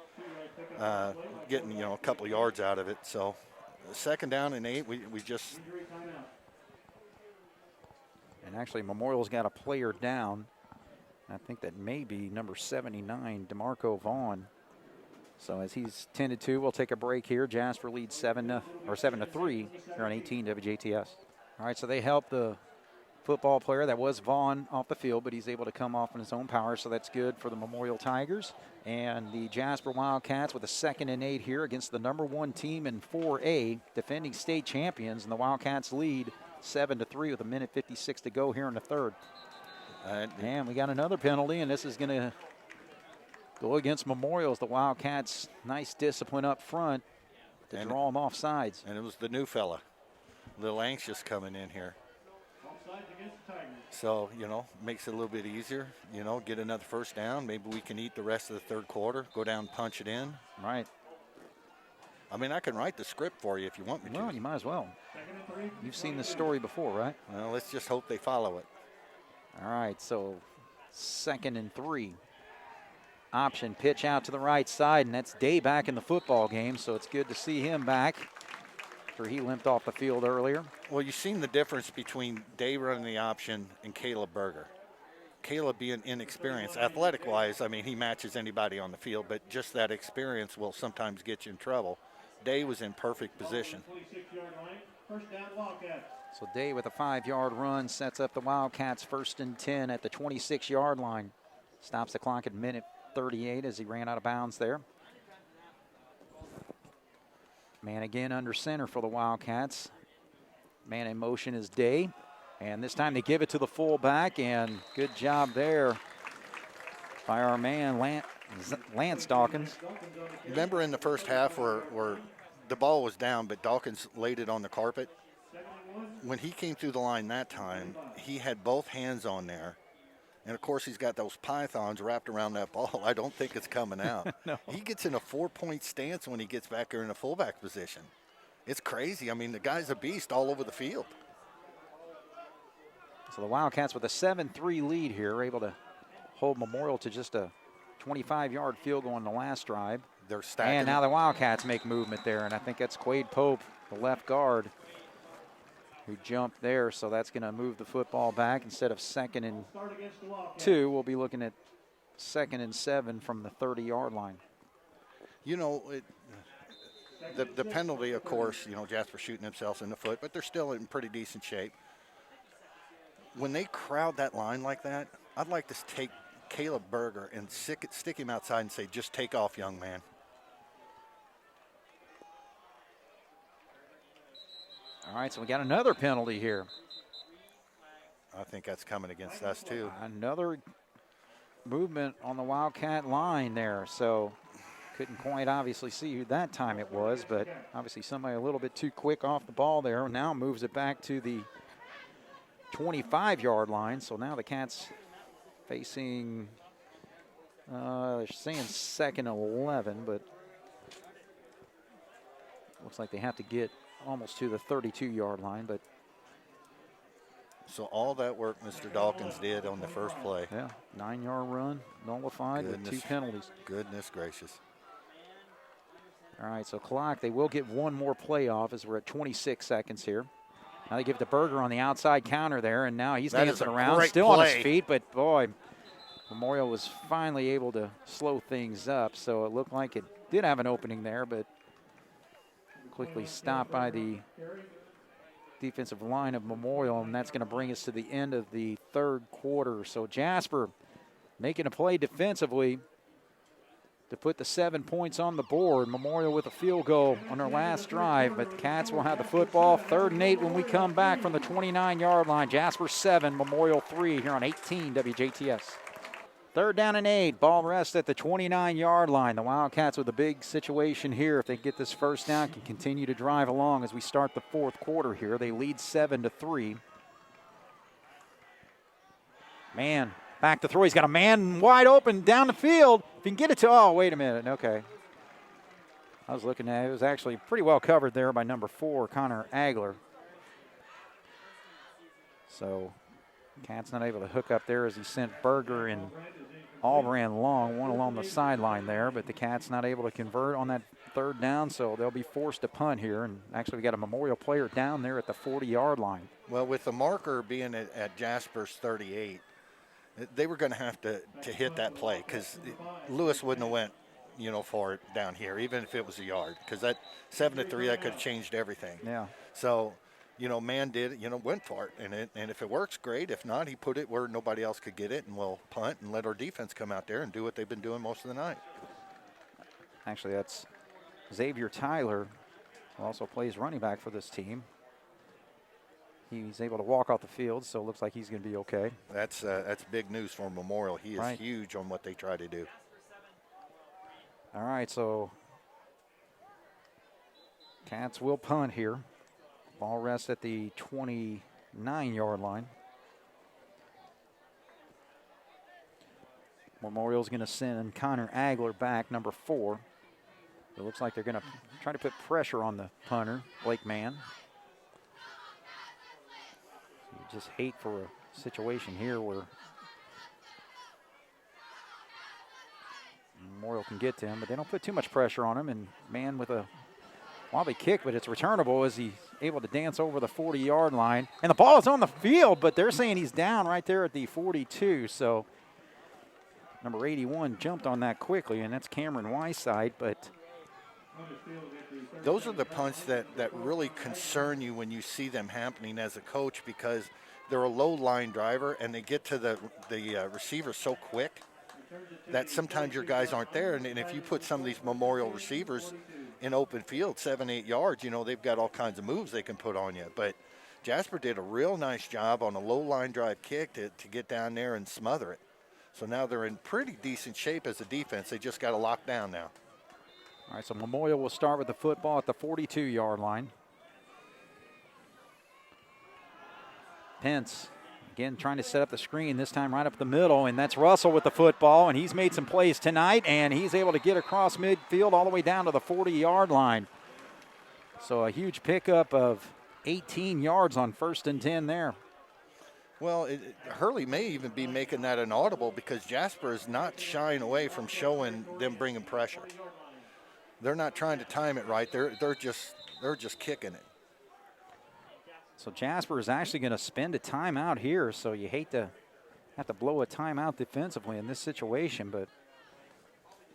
getting, a couple of yards out of it. So 2nd down and 8, we just... And actually, Memorial's got a player down. I think that may be number 79, DeMarco Vaughn. So as he's tended to, we'll take a break here. Jasper leads 7-3 here on 18 WJTS. All right, so they help the football player. That was Vaughn off the field, but he's able to come off on his own power, so that's good for the Memorial Tigers. And the Jasper Wildcats with a 2nd and 8 here against the number 1 team in 4A, defending state champions, and the Wildcats lead 7-3 with 1:56 to go here in the third. And we got another penalty, and this is going to go against Memorial as the Wildcats, nice discipline up front to draw them off sides. And it was the new fella, a little anxious coming in here. So, makes it a little bit easier, get another first down. Maybe we can eat the rest of the third quarter, go down and punch it in. Right. I mean, I can write the script for you if you want me to. Well, you might as well. You've seen this story before, right? Well, let's just hope they follow it. All right, so 2nd and 3. Option pitch out to the right side, and that's Day back in the football game, so it's good to see him back after he limped off the field earlier. Well, you've seen the difference between Day running the option and Caleb Berger. Caleb being inexperienced, athletic-wise, I mean, he matches anybody on the field, but just that experience will sometimes get you in trouble. Day was in perfect position. So Day with a 5-yard run sets up the Wildcats 1st and 10 at the 26-yard line. Stops the clock at 1:38 as he ran out of bounds there. Man again under center for the Wildcats. Man in motion is Day. And this time they give it to the fullback, and good job there by our man Lance Dawkins. Remember in the first half where the ball was down, but Dawkins laid it on the carpet? When he came through the line that time, he had both hands on there. And, of course, he's got those pythons wrapped around that ball. I don't think it's coming out. No. He gets in a 4-point stance when he gets back there in a fullback position. It's crazy. I mean, the guy's a beast all over the field. So the Wildcats with a 7-3 lead here are able to hold Memorial to just a 25-yard field goal on the last drive. They're stacking. And now the Wildcats make movement there, and I think that's Quade Pope, the left guard, who jumped there. So that's going to move the football back. Instead of 2nd and 2, we'll be looking at 2nd and 7 from the 30-yard line. You know, the penalty, of course, you know, Jasper shooting himself in the foot, but they're still in pretty decent shape. When they crowd that line like that, I'd like to take Caleb Berger and stick him outside and say, just take off, young man. All right, so we got another penalty here. I think that's coming against us, too. Another movement on the Wildcat line there. So couldn't quite obviously see who that time it was, but obviously somebody a little bit too quick off the ball there. Now moves it back to the 25-yard line. So now the Cats facing, they're saying 2nd and 11, but looks like they have to get almost to the 32-yard line. But so all that work Mr. Dawkins did on the first play. Yeah, 9-yard run, nullified with 2 penalties. Goodness gracious. All right, so clock, they will get one more play off as we're at 26 seconds here. Now they give it to Berger on the outside counter there, and now he's dancing around, still on his feet, but boy, Memorial was finally able to slow things up. So it looked like it did have an opening there, but quickly stopped by the defensive line of Memorial, and that's going to bring us to the end of the 3rd quarter. So Jasper making a play defensively to put the 7 points on the board. Memorial with a field goal on their last drive, but the Cats will have the football. 3rd and 8 when we come back from the 29-yard line. Jasper 7, Memorial 3 here on 18 WJTS. 3rd down and 8, ball rest at the 29-yard line. The Wildcats with a big situation here. If they get this first down, can continue to drive along as we start the 4th quarter here. They lead 7-3. Man, back to throw. He's got a man wide open down the field. If he can get it to, oh, wait a minute. Okay. I was looking at it. It was actually pretty well covered there by number 4, Connor Agler. So Cats not able to hook up there as he sent Berger and Allbrand long, one along the sideline there, but the Cats not able to convert on that 3rd down, so they'll be forced to punt here. And actually we got a Memorial player down there at the 40-yard line. Well, with the marker being at Jasper's 38, they were going to have to hit that play because Lewis wouldn't have went, you know, for it down here, even if it was a yard, because that 7-3, that could have changed everything. Yeah. So, you know, man did, you know, went for it. And if it works, great. If not, he put it where nobody else could get it, and we'll punt and let our defense come out there and do what they've been doing most of the night. Actually, that's Xavier Tyler, who also plays running back for this team. He's able to walk off the field, so it looks like he's going to be okay. That's big news for Memorial. He is huge on what they try to do. All right, so Cats will punt here. Ball rests at the 29-yard line. Memorial's going to send Connor Agler back, number 4. It looks like they're going to try to put pressure on the punter, Blake Mann. You just hate for a situation here where Memorial can get to him, but they don't put too much pressure on him. And Mann with a wobbly kick, but it's returnable as he's able to dance over the 40-yard line. And the ball is on the field, but they're saying he's down right there at the 42. So number 81 jumped on that quickly, and that's Cameron Whiteside. But those are the punts that really concern you when you see them happening as a coach, because they're a low line driver and they get to the receiver so quick that sometimes your guys aren't there. And if you put some of these Memorial receivers in open field, 7-8 yards, you know, they've got all kinds of moves they can put on you. But Jasper did a real nice job on a low line drive kick to get down there and smother it. So now they're in pretty decent shape as a defense. They just got to lock down now. All right, so Memorial will start with the football at the 42-yard line. Pence, again, trying to set up the screen, this time right up the middle, and that's Russell with the football, and he's made some plays tonight, and he's able to get across midfield all the way down to the 40-yard line. So a huge pickup of 18 yards on 1st and 10 there. Well, Hurley may even be making that an audible because Jasper is not shying away from showing them bringing pressure. They're not trying to time it right. They're just kicking it. So Jasper is actually going to spend a timeout here, so you hate to have to blow a timeout defensively in this situation, but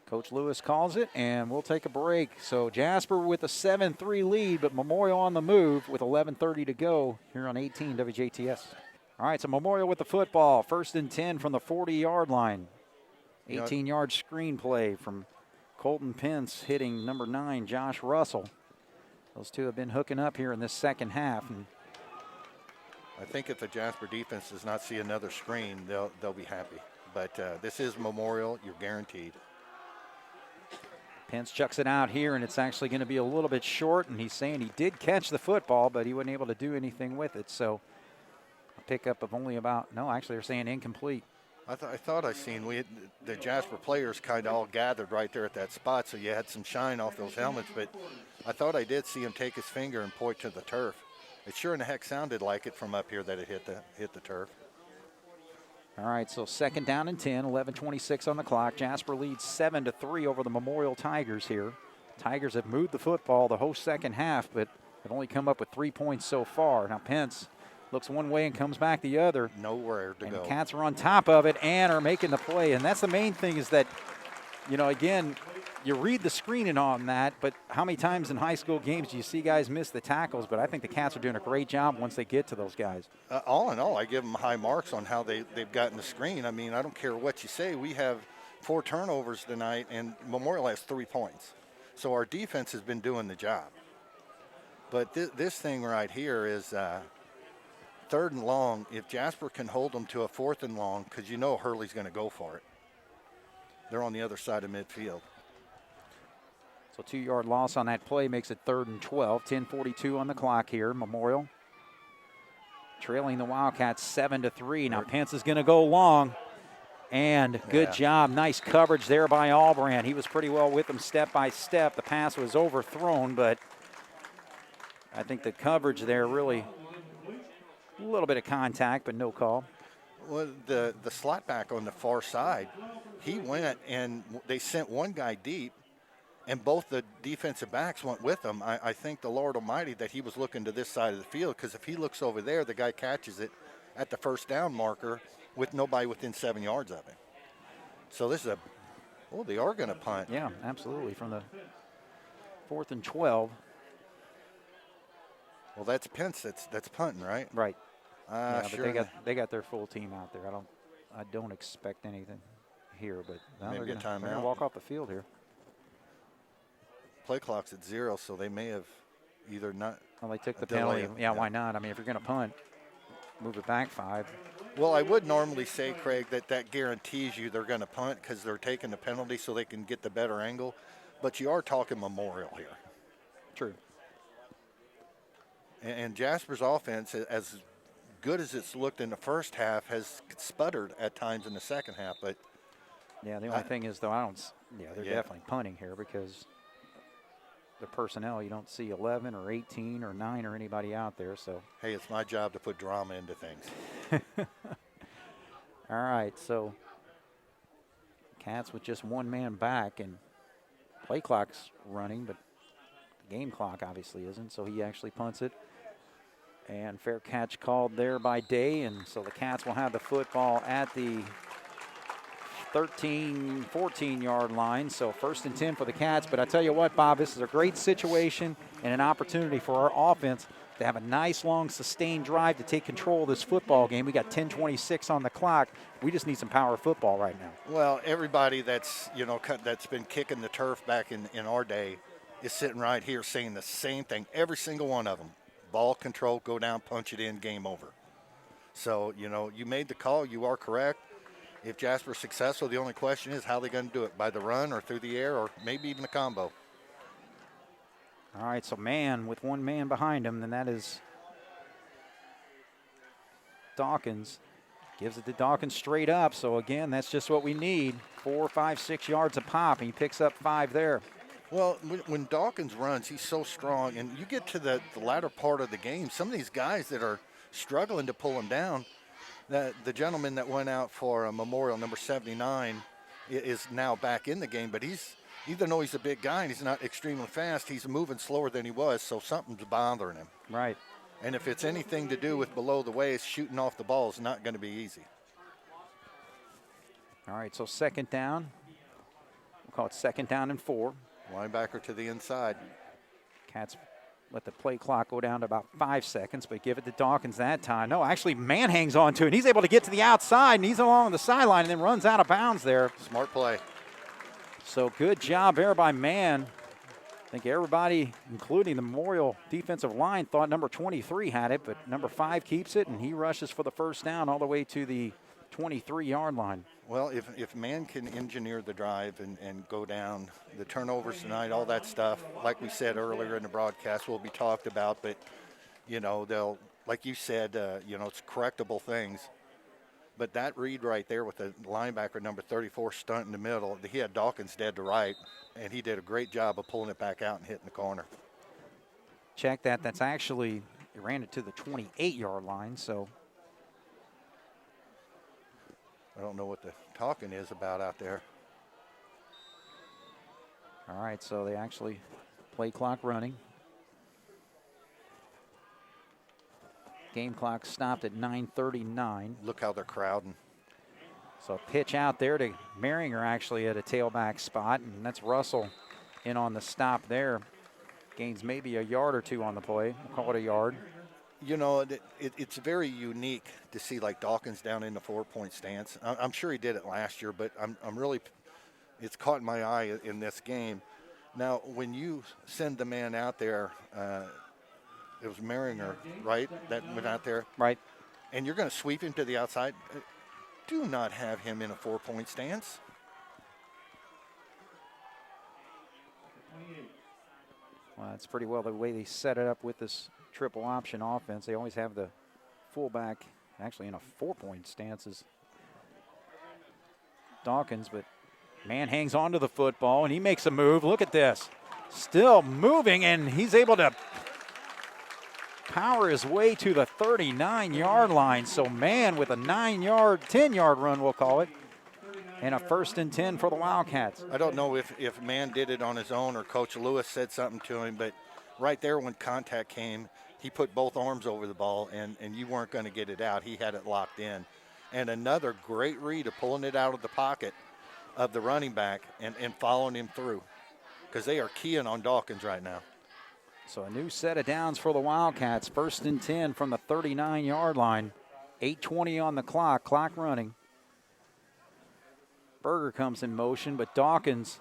Coach Lewis calls it, and we'll take a break. So Jasper with a 7-3 lead, but Memorial on the move with 11:30 to go here on 18 WJTS. All right, so Memorial with the football. 1st and 10 from the 40-yard line. 18-yard screen play from Colton Pence hitting number 9, Josh Russell. Those two have been hooking up here in this second half. And I think if the Jasper defense does not see another screen, they'll be happy. But this is Memorial. You're guaranteed. Pence chucks it out here, and it's actually going to be a little bit short, and he's saying he did catch the football, but he wasn't able to do anything with it. So a pickup of only actually they're saying incomplete. I thought I seen the Jasper players kind of all gathered right there at that spot, so you had some shine off those helmets, but I thought I did see him take his finger and point to the turf. It sure in the heck sounded like it from up here that it hit the turf. All right, so 2nd down and 10, 11:26 on the clock. Jasper leads 7-3 over the Memorial Tigers here. Tigers have moved the football the whole second half, but have only come up with 3 points so far. Now Pence looks one way and comes back the other. Nowhere to go. The Cats are on top of it and are making the play. And that's the main thing is that, again, you read the screening on that, but how many times in high school games do you see guys miss the tackles? But I think the Cats are doing a great job once they get to those guys. All in all, I give them high marks on how they've gotten the screen. I mean, I don't care what you say. We have 4 turnovers tonight, and Memorial has 3 points. So our defense has been doing the job. But this thing right here is 3rd and long. If Jasper can hold them to a 4th and long, because Hurley's going to go for it. They're on the other side of midfield. So 2-yard loss on that play makes it 3rd and 12. 10:42 on the clock here. Memorial trailing the Wildcats 7-3. Now Pence is going to go long. And good job. Nice coverage there by Albrand. He was pretty well with them step by step. The pass was overthrown, but I think the coverage there really a little bit of contact, but no call. Well, the slot back on the far side, he went and they sent one guy deep, and both the defensive backs went with him. I think the Lord Almighty that he was looking to this side of the field, because if he looks over there, the guy catches it at the 1st down marker with nobody within 7 yards of him. So this is they are going to punt. Yeah, absolutely. From the 4th and 12. Well, that's Pence that's punting, right? Right. Sure. But they got their full team out there. I don't expect anything here, but now they're going to walk off the field here. Play clock's at 0, so they may have either not. Well, they took the penalty. Yeah, why not? I mean, if you're going to punt, move it back 5. Well, I would normally say, Craig, that guarantees you they're going to punt because they're taking the penalty so they can get the better angle. But you are talking Memorial here. True. And Jasper's offense, as good as it's looked in the first half, has sputtered at times in the second half. But yeah, the only thing is, though, they're definitely punting here because the personnel, you don't see 11 or 18 or 9 or anybody out there. So hey, it's my job to put drama into things. All right, so Cats with just one man back, and play clock's running, but the game clock obviously isn't, so he actually punts it. And fair catch called there by Day, and so the Cats will have the football at the 14-yard line. So 1st and 10 for the Cats. But I tell you what, Bob, this is a great situation and an opportunity for our offense to have a nice, long, sustained drive to take control of this football game. We got 10:26 on the clock. We just need some power football right now. Well, everybody that's been kicking the turf back in our day is sitting right here saying the same thing. Every single one of them. Ball control, go down, punch it in, game over. So, you made the call. You are correct. If Jasper's successful, the only question is how they're going to do it, by the run or through the air or maybe even a combo. All right, so man with one man behind him, then that is Dawkins. Gives it to Dawkins straight up. So, again, that's just what we need. 4, 5, 6 yards a pop, and he picks up 5 there. Well, when Dawkins runs, he's so strong. And you get to the latter part of the game, some of these guys that are struggling to pull him down, The gentleman that went out for a Memorial, number 79, is now back in the game, but even though he's a big guy and he's not extremely fast, he's moving slower than he was, so something's bothering him. Right. And if it's anything to do with below the waist, shooting off the ball is not going to be easy. All right, so second down. We'll call it second down and 4. Linebacker to the inside. Cats let the play clock go down to about 5 seconds, but give it to Dawkins that time. No, actually, Mann hangs on to it, and he's able to get to the outside, and he's along the sideline and then runs out of bounds there. Smart play. So good job there by Mann. I think everybody, including the Memorial defensive line, thought number 23 had it, but number 5 keeps it, and he rushes for the first down all the way to the 23-yard line. Well, if Mann can engineer the drive and go down, the turnovers tonight, all that stuff, like we said earlier in the broadcast, will be talked about. But, they'll, like you said, it's correctable things. But that read right there with the linebacker, number 34, stunt in the middle, he had Dawkins dead to right, and he did a great job of pulling it back out and hitting the corner. Check that. That's actually, he ran it to the 28-yard line, so. I don't know what the talking is about out there. All right, so they actually play clock running. Game clock stopped at 9:39. Look how they're crowding. So pitch out there to Merringer actually at a tailback spot, and that's Russell in on the stop there. Gains maybe a yard or 2 on the play. We'll call it a yard. It's very unique to see like Dawkins down in the 4-point stance. I'm sure he did it last year, but I'm really, it's caught my eye in this game. Now, when you send the man out there, it was Merringer, right, that went out there? Right. And you're going to sweep him to the outside. Do not have him in a 4-point stance. Well, that's pretty well the way they set it up with this triple option offense. They always have the fullback actually in a 4-point stance as Dawkins, but Mann hangs on to the football and he makes a move. Look at this. Still moving, and he's able to power his way to the 39-yard line. So Mann with a 10-yard run, we'll call it, and a 1st and 10 for the Wildcats. I don't know if Mann did it on his own or Coach Lewis said something to him, but right there when contact came, he put both arms over the ball, and you weren't going to get it out. He had it locked in. And another great read of pulling it out of the pocket of the running back and following him through, because they are keying on Dawkins right now. So a new set of downs for the Wildcats. 1st and 10 from the 39-yard line. 8:20 on the clock running. Berger comes in motion, but Dawkins,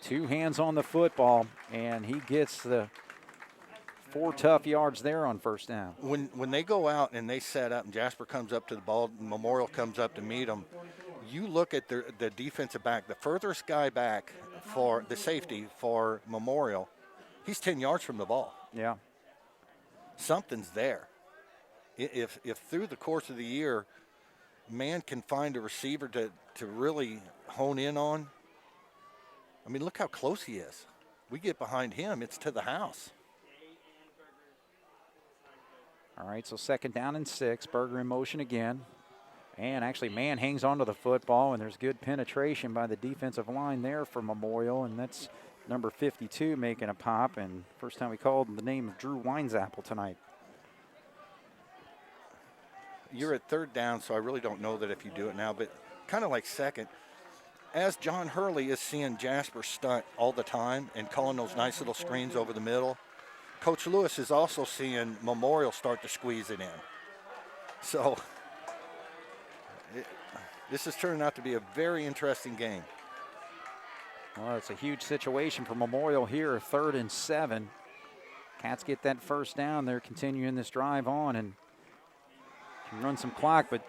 2 hands on the football, and he gets the 4 tough yards there on 1st down. When they go out and they set up and Jasper comes up to the ball, Memorial comes up to meet them, you look at the defensive back, the furthest guy back for the safety for Memorial, he's 10 yards from the ball. Yeah. Something's there. If through the course of the year, Mann can find a receiver to really hone in on, I mean, look how close he is. We get behind him, it's to the house. All right, so 2nd down and 6. Berger in motion again. And actually, Mann hangs onto the football, and there's good penetration by the defensive line there for Memorial, and that's number 52 making a pop, and first time we called the name of Drew Winesapple tonight. You're at 3rd down, so I really don't know that if you do it now, but kind of like 2nd. As John Hurley is seeing Jasper stunt all the time and calling those nice little screens over the middle, Coach Lewis is also seeing Memorial start to squeeze it in. So this is turning out to be a very interesting game. Well, it's a huge situation for Memorial here, 3rd and 7. Cats get that 1st down. They're continuing this drive on and can run some clock, but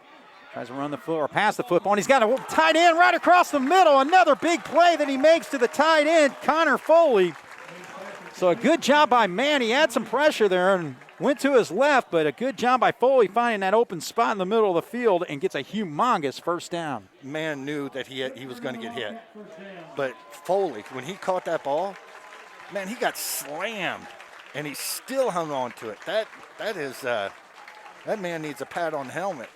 tries to run the foot or pass the football, and he's got a tight end right across the middle. Another big play that he makes to the tight end, Connor Foley. So a good job by Mann. He had some pressure there and went to his left, but a good job by Foley finding that open spot in the middle of the field and gets a humongous 1st down. Mann knew that he was going to get hit. But Foley, when he caught that ball, man, he got slammed, and he still hung on to it. That man needs a pat on the helmet.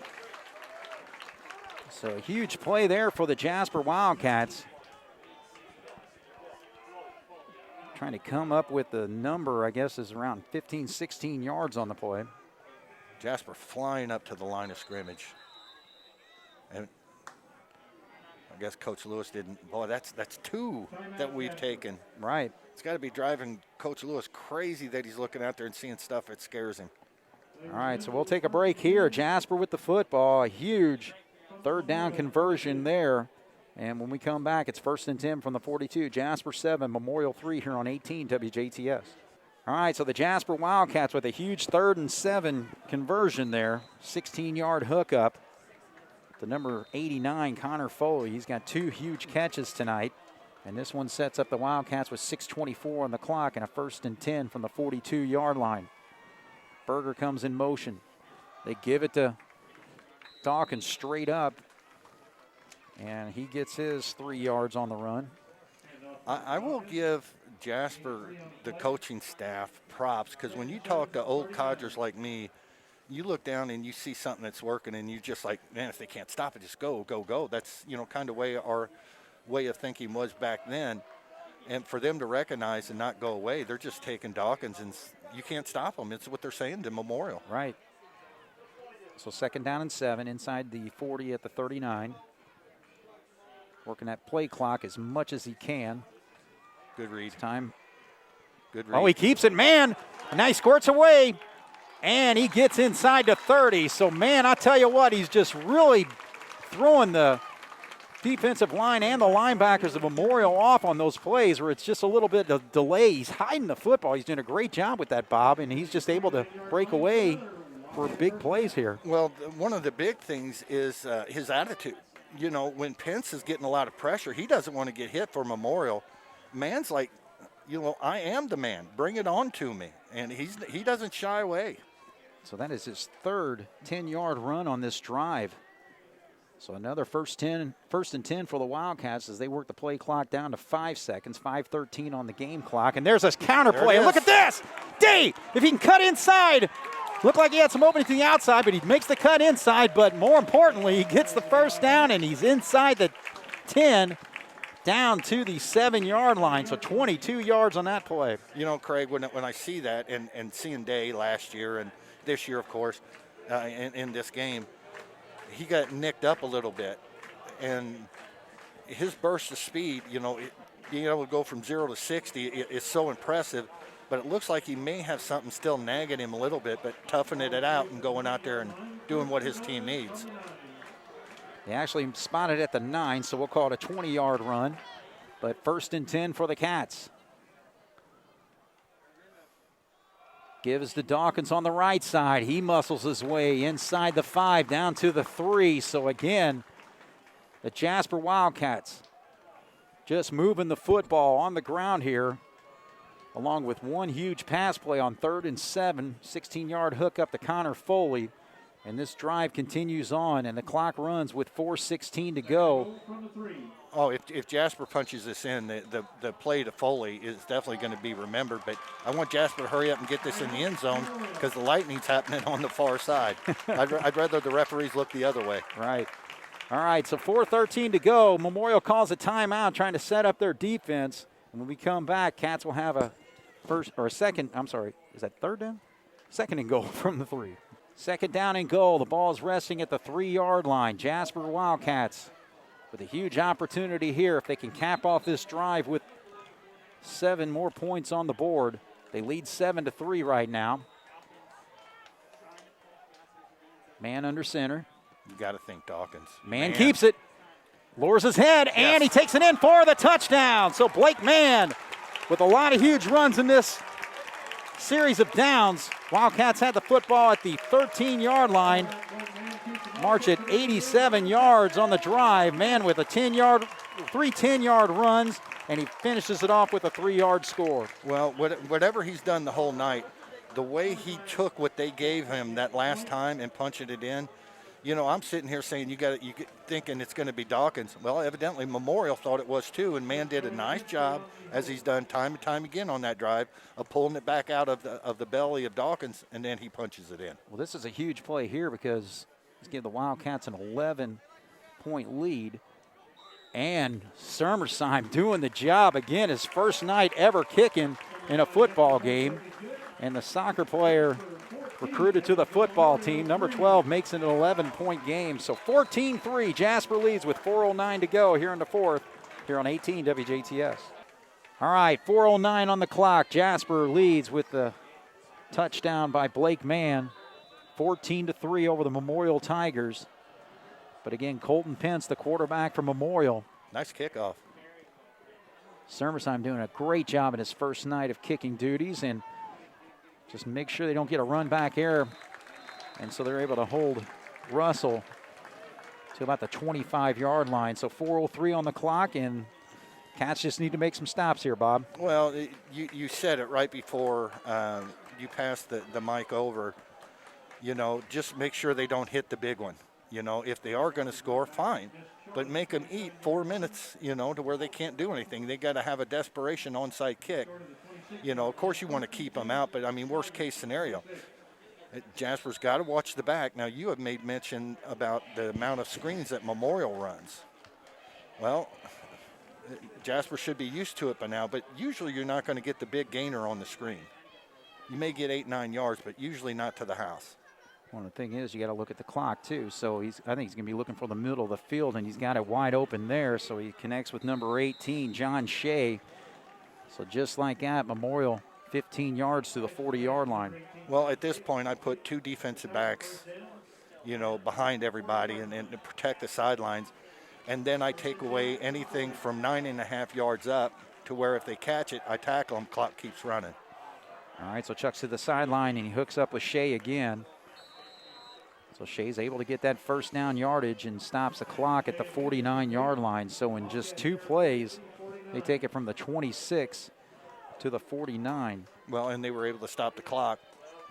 So a huge play there for the Jasper Wildcats. Trying to come up with the number, I guess, is around 15, 16 yards on the play. Jasper flying up to the line of scrimmage. And I guess Coach Lewis didn't. Boy, that's two that we've taken. Right. It's got to be driving Coach Lewis crazy that he's looking out there and seeing stuff that scares him. All right, so we'll take a break here. Jasper with the football. A huge third down conversion there. And when we come back, it's 1st and 10 from the 42. Jasper 7, Memorial 3 here on 18 WJTS. All right, so the Jasper Wildcats with a huge 3rd and 7 conversion there. 16-yard hookup. The number 89, Connor Foley, he's got 2 huge catches tonight. And this one sets up the Wildcats with 6:24 on the clock and a 1st and 10 from the 42-yard line. Berger comes in motion. They give it to Dawkins straight up. And he gets his 3 yards on the run. I will give Jasper, the coaching staff, props, because when you talk to old codgers like me, you look down and you see something that's working and you just like, man, if they can't stop it, just go, go, go. That's, kind of way our way of thinking was back then. And for them to recognize and not go away, they're just taking Dawkins and you can't stop them. It's what they're saying to Memorial. Right. So 2nd down and 7 inside the 40 at the 39. Working that play clock as much as he can. Good read. Time. Good read. Oh, he keeps it, man. And now he squirts away. And he gets inside the 30. So, man, I tell you what, he's just really throwing the defensive line and the linebackers of Memorial off on those plays where it's just a little bit of delay. He's hiding the football. He's doing a great job with that, Bob, and he's just able to break away for big plays here. Well, one of the big things is his attitude. When Pence is getting a lot of pressure, he doesn't want to get hit for Memorial. Man's like, I am the man. Bring it on to me. And he doesn't shy away. So that is his 3rd 10-yard run on this drive. So another 1st and 10 for the Wildcats as they work the play clock down to 5 seconds, 5:13 on the game clock. And there's a counter play. Look at this. D, if he can cut inside. Looked like he had some opening to the outside, but he makes the cut inside. But more importantly, he gets the 1st down, and he's inside the 10 down to the 7-yard line. So 22 yards on that play. Craig, when I see that and seeing Day last year and this year, of course, in this game, he got nicked up a little bit. And his burst of speed, being able to go from 0 to 60 is so impressive. But it looks like he may have something still nagging him a little bit, but toughening it out and going out there and doing what his team needs. They actually spotted at the 9, so we'll call it a 20-yard run. But 1st and 10 for the Cats. Gives to Dawkins on the right side. He muscles his way inside the 5, down to the 3. So again, the Jasper Wildcats just moving the football on the ground here, along with one huge pass play on 3rd and 7, 16-yard hookup to Connor Foley. And this drive continues on, and the clock runs with 4:16 to go. Oh, if Jasper punches this in, the play to Foley is definitely going to be remembered. But I want Jasper to hurry up and get this in the end zone because the lightning's happening on the far side. I'd rather the referees look the other way. Right. All right, so 4:13 to go. Memorial calls a timeout trying to set up their defense. And when we come back, Cats will have a second, is that 3rd down? 2nd and goal from the 3. 2nd down and goal. The ball is resting at the 3-yard line. Jasper Wildcats with a huge opportunity here. If they can cap off this drive with 7 more points on the board, they lead 7-3 right now. Man under center. You got to think Dawkins. Man keeps it. Lowers his head, and he takes it in for the touchdown. So Blake Mann with a lot of huge runs in this series of downs. Wildcats had the football at the 13-yard line. March at 87 yards on the drive. Mann with a 3 10-yard runs, and he finishes it off with a 3-yard score. Well, whatever he's done the whole night, the way he took what they gave him that last time and punching it in, I'm sitting here saying you thinking it's going to be Dawkins. Well, evidently Memorial thought it was too, and Mann did a nice job, as he's done time and time again on that drive, of pulling it back out of the belly of Dawkins, and then he punches it in. Well, this is a huge play here because he's giving the Wildcats an 11 8-point lead. And Sermersheim doing the job again, his first night ever kicking in a football game. And the soccer player recruited to the football team, number 12, makes it an 11-point game. So 14-3, Jasper leads with 4:09 to go here in the fourth, here on 18 WJTS. All right, 4:09 on the clock. Jasper leads with the touchdown by Blake Mann, 14-3 over the Memorial Tigers. But again, Colton Pence, the quarterback for Memorial. Nice kickoff. Sermersheim doing a great job in his first night of kicking duties, and just make sure they don't get a run back error. And so they're able to hold Russell to about the 25-yard line. So 4:03 on the clock, and Cats just need to make some stops here, Bob. Well, you said it right before you passed the mic over. You know, just make sure they don't hit the big one. You know, if they are going to score, fine. But make them eat 4 minutes, you know, to where they can't do anything. They got to have a desperation onside kick. You know, of course you want to keep them out, but, I mean, worst case scenario. Jasper's got to watch the back. Now, you have made mention about the amount of screens that Memorial runs. Well, Jasper should be used to it by now, but usually you're not going to get the big gainer on the screen. You may get 8-9 yards, but usually not to the house. Well, the thing is, you got to look at the clock, too. So I think he's going to be looking for the middle of the field, and he's got it wide open there. So he connects with number 18, John Shea. So just like that, Memorial 15 yards to the 40-yard line. Well, at this point, I put 2 defensive backs, you know, behind everybody and to protect the sidelines. And then I take away anything from 9.5 yards up to where if they catch it, I tackle them, clock keeps running. All right, so Chuck's to the sideline, and he hooks up with Shea again. So Shea's able to get that first down yardage and stops the clock at the 49-yard line. So in just 2 plays, they take it from the 26 to the 49. Well, and they were able to stop the clock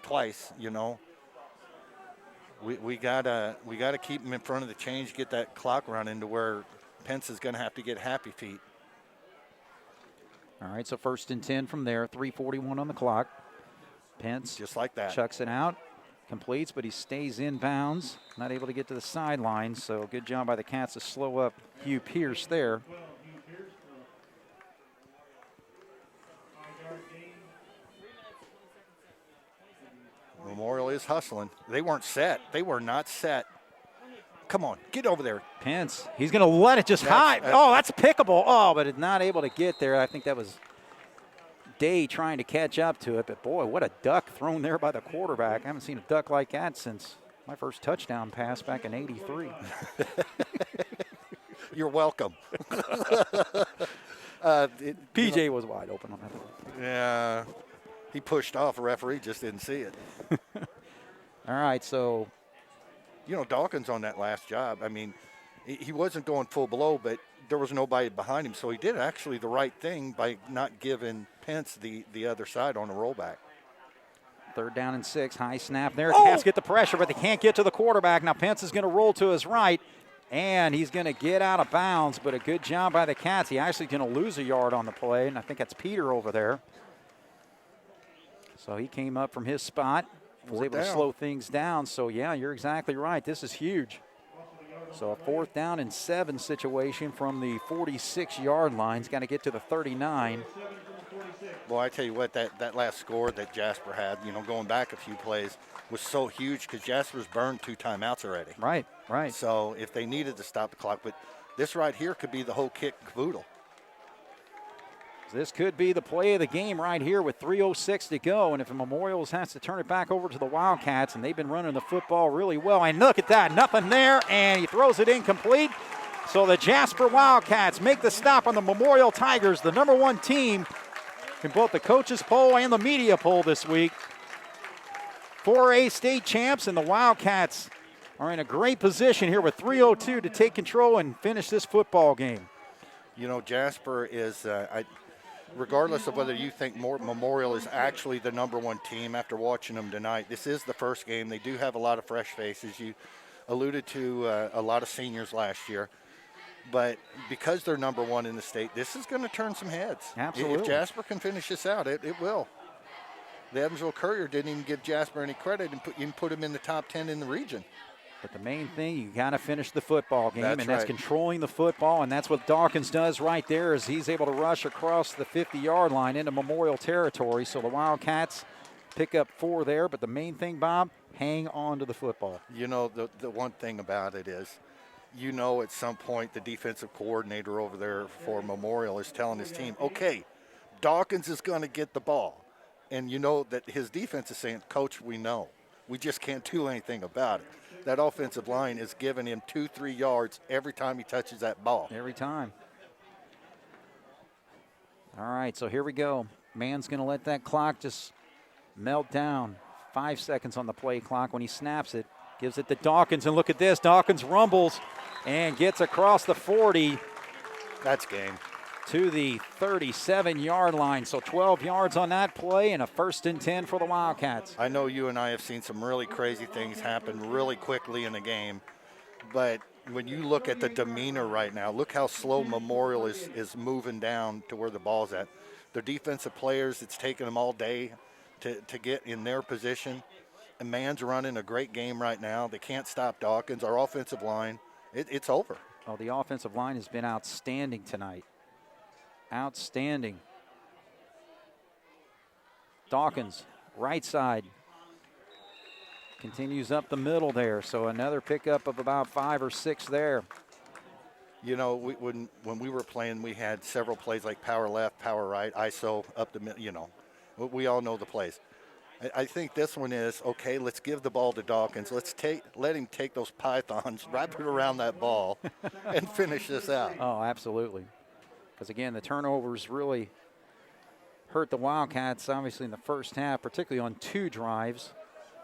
twice, you know. We gotta keep them in front of the chains, get that clock running to where Pence is going to have to get happy feet. All right, so 1st and 10 from there, 3:41 on the clock. Pence just like that chucks it out. Completes, but he stays in bounds. Not able to get to the sideline, so good job by the Cats to slow up Hugh Pierce there. Memorial is hustling. They weren't set. They were not set. Come on, get over there. Pence, he's going to let it just high. Oh, that's pickable. Oh, but it's not able to get there. I think that was Day trying to catch up to it, but boy, what a duck thrown there by the quarterback. I haven't seen a duck like that since my first touchdown pass back in '83. You're welcome. PJ was wide open on that one. Yeah, he pushed off. A referee just didn't see it. All right, so. You know, Dawkins on that last job, I mean, he wasn't going full blow, but there was nobody behind him, so he did actually the right thing by not giving Pence the other side on the rollback. 3rd down and 6, high snap there. Cats get the pressure, but they can't get to the quarterback. Now Pence is going to roll to his right, and he's going to get out of bounds, but a good job by the Cats. He actually going to lose a yard on the play, and I think that's Peter over there. So he came up from his spot, was able to slow things down. So, yeah, you're exactly right. This is huge. So a 4th down and 7 situation from the 46-yard line. He's got to get to the 39. Well, I tell you what, that last score that Jasper had, you know, going back a few plays, was so huge because Jasper's burned 2 timeouts already. Right, right. So if they needed to stop the clock, but this right here could be the whole kick caboodle. This could be the play of the game right here with 3:06 to go. And if the Memorials has to turn it back over to the Wildcats, and they've been running the football really well. And look at that, nothing there, and he throws it incomplete. So the Jasper Wildcats make the stop on the Memorial Tigers, the #1 team in both the coaches poll and the media poll this week. 4A state champs, and the Wildcats are in a great position here with 3:02 to take control and finish this football game. You know, Jasper is regardless of whether you think Memorial is actually the #1 team after watching them tonight, this is the first game. They do have a lot of fresh faces. You alluded to a lot of seniors last year. But because they're #1 in the state, this is going to turn some heads. Absolutely. If Jasper can finish this out, it will. The Evansville Courier didn't even give Jasper any credit and put him in the top 10 in the region. But the main thing, you got to finish the football game, That's that's right. controlling the football, and that's what Dawkins does right there is he's able to rush across the 50-yard line into Memorial territory. So the Wildcats pick up 4 there, but the main thing, Bob, hang on to the football. You know, the one thing about it is, you know, at some point the defensive coordinator over there for Memorial is telling his team, okay, Dawkins is going to get the ball. And you know that his defense is saying, Coach, we know. We just can't do anything about it. That offensive line is giving him 2-3 yards every time he touches that ball. Every time. All right, so here we go. Man's going to let that clock just melt down. 5 seconds on the play clock when he snaps it. Gives it to Dawkins, and look at this. Dawkins rumbles and gets across the 40. That's game. To the 37-yard line. So 12 yards on that play and a 1st and 10 for the Wildcats. I know you and I have seen some really crazy things happen really quickly in a game, but when you look at the demeanor right now, look how slow Memorial is moving down to where the ball's at. Their defensive players, it's taken them all day to get in their position. And Man's running a great game right now. They can't stop Dawkins. Our offensive line, it's over. Oh, the offensive line has been outstanding tonight. Outstanding. Dawkins, right side. Continues up the middle there. So another pickup of about 5 or 6 there. You know, when we were playing, we had several plays like power left, power right, ISO, up the middle, you know. We all know the plays. I think this one is, okay, let's give the ball to Dawkins. Let him take those pythons, wrap it around that ball, and finish this out. Oh, absolutely. Because, again, the turnovers really hurt the Wildcats, obviously, in the first half, particularly on 2 drives,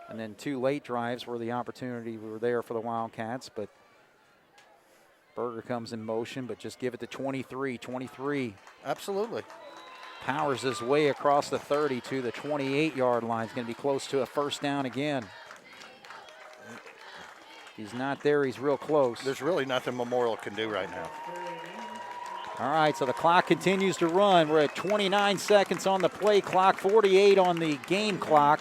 and then 2 late drives where the opportunity were there for the Wildcats. But Berger comes in motion, but just give it to 23. 23 Absolutely. powers his way across the 30 to the 28-yard line. He's going to be close to a 1st down again. He's not there. He's real close. There's really nothing Memorial can do right now. All right, so the clock continues to run. We're at 29 seconds on the play clock, 48 on the game clock.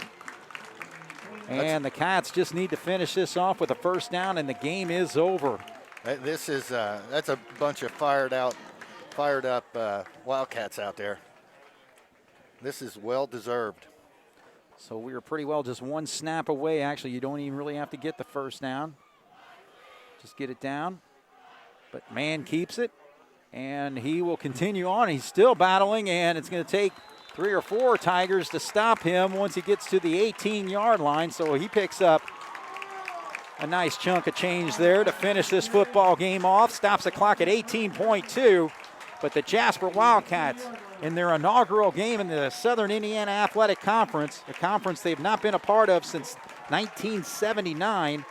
And the Cats just need to finish this off with a 1st down, and the game is over. This is that's a bunch of fired up Wildcats out there. This is well deserved. So we were pretty well just 1 snap away. Actually, you don't even really have to get the 1st down. Just get it down. But Man keeps it. And he will continue on. He's still battling, and it's going to take 3 or 4 Tigers to stop him once he gets to the 18-yard line. So he picks up a nice chunk of change there to finish this football game off. Stops the clock at 18.2. But the Jasper Wildcats, in their inaugural game in the Southern Indiana Athletic Conference, a conference they've not been a part of since 1979,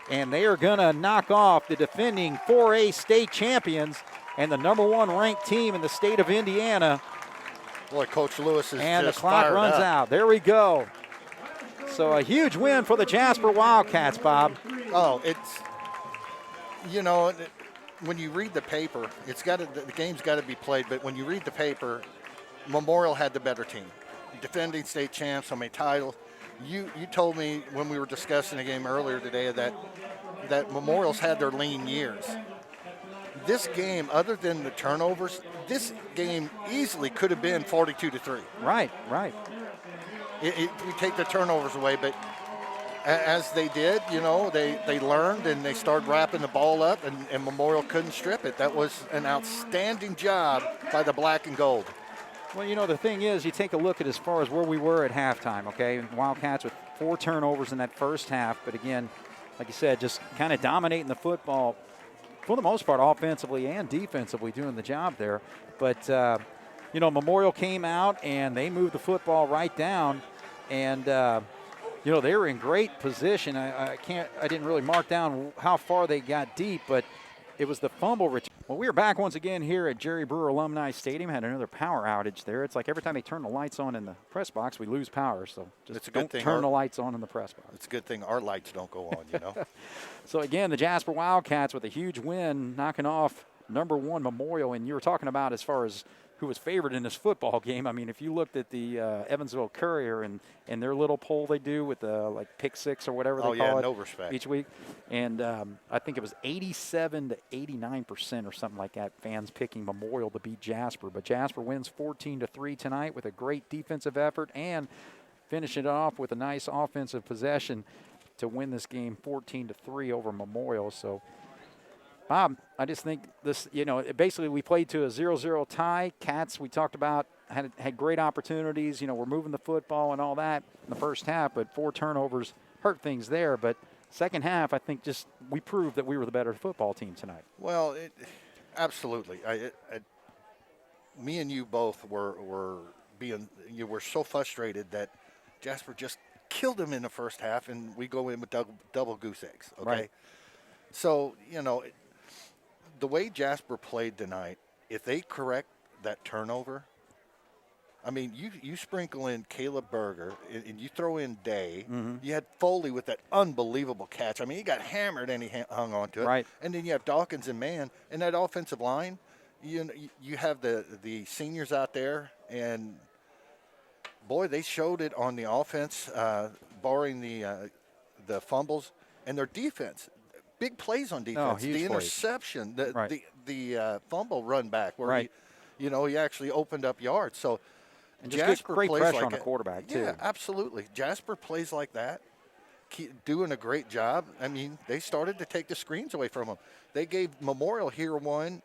and they are going to knock off the defending 4A state champions and the #1 ranked team in the state of Indiana. Boy, Coach Lewis is and just the clock fired runs up. out. There we go. So a huge win for the Jasper Wildcats, Bob. Oh, it's, you know, when you read the paper, the game's got to be played. But when you read the paper, Memorial had the better team, defending state champs, so many titles. You told me when we were discussing the game earlier today that Memorial's had their lean years. This game, other than the turnovers, this game easily could have been 42-3. Right. We take the turnovers away, but as they did, you know, they learned and they started wrapping the ball up, and Memorial couldn't strip it. That was an outstanding job by the black and gold. Well, you know, the thing is, you take a look at as far as where we were at halftime, okay? Wildcats with 4 turnovers in that first half, but again, like you said, just kind of dominating the football for the most part, offensively and defensively, doing the job there. But, you know, Memorial came out and they moved the football right down, and, you know, they were in great position. I didn't really mark down how far they got deep, but it was the fumble return. Well, we are back once again here at Jerry Brewer Alumni Stadium. Had another power outage there. It's like every time they turn the lights on in the press box, we lose power. So just don't turn the lights on in the press box. It's a good thing our lights don't go on, you know. So, again, the Jasper Wildcats with a huge win, knocking off #1 Memorial. And you were talking about as far as who was favored in this football game. I mean, if you looked at the Evansville Courier and their little poll they do with the like pick six or whatever they call it no respect. each week, and I think it was 87 to 89% or something like that, fans picking Memorial to beat Jasper. But Jasper wins 14-3 tonight with a great defensive effort and finishing it off with a nice offensive possession to win this game 14-3 over Memorial. So, Bob, I just think this, basically we played to a 0-0 tie. Cats, we talked about, had great opportunities. We're moving the football and all that in the first half, but 4 turnovers hurt things there. But second half, I think just we proved that we were the better football team tonight. Well, absolutely. Me and you both were so frustrated that Jasper just killed him in the first half, and we go in with double goose eggs. Okay, right. So the way Jasper played tonight, if they correct that turnover, I mean, you sprinkle in Caleb Berger and you throw in Day. Mm-hmm. You had Foley with that unbelievable catch. I mean, he got hammered and he hung on to it. Right. And then you have Dawkins and Mann, and that offensive line. You have the seniors out there, and boy, they showed it on the offense, barring the fumbles, and their defense. Big plays on defense. Huge the interception, plays. the fumble run back where right. he actually opened up yards. So and just Jasper great plays pressure like on the quarterback too. Yeah, absolutely. Jasper plays like that, doing a great job. I mean, they started to take the screens away from him. They gave Memorial here one,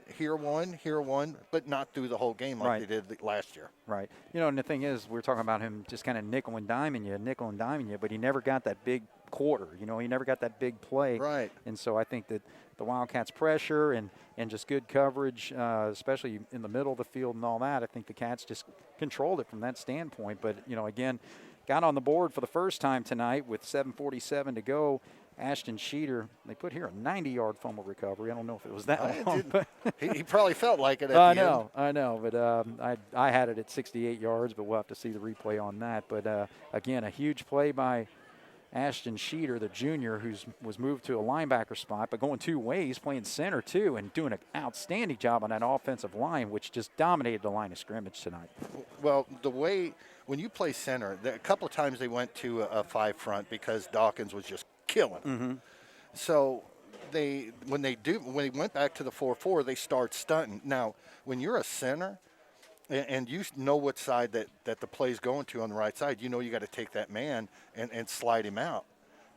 but not through the whole game like right. they did last year. Right. And the thing is, we're talking about him just kind of nickel and diming you, but he never got that big quarter. He never got that big play. Right. And so I think that the Wildcats' pressure and just good coverage, especially in the middle of the field and all that, I think the Cats just controlled it from that standpoint. But, again, got on the board for the first time tonight with 7:47 to go. Ashton Schneider, they put here a 90-yard fumble recovery. I don't know if it was that long. But he probably felt like it at the end. I know. But I had it at 68 yards, but we'll have to see the replay on that. But, again, a huge play by Ashton Schneider, the junior, who was moved to a linebacker spot, but going 2 ways, playing center too, and doing an outstanding job on that offensive line, which just dominated the line of scrimmage tonight. Well, the way when you play center, a couple of times they went to a 5 front because Dawkins was just killing them. Mm-hmm. So when they went back to the 4-4, they start stunting. Now, when you're a center and you know what side that the play's going to on the right side, you got to take that man and slide him out.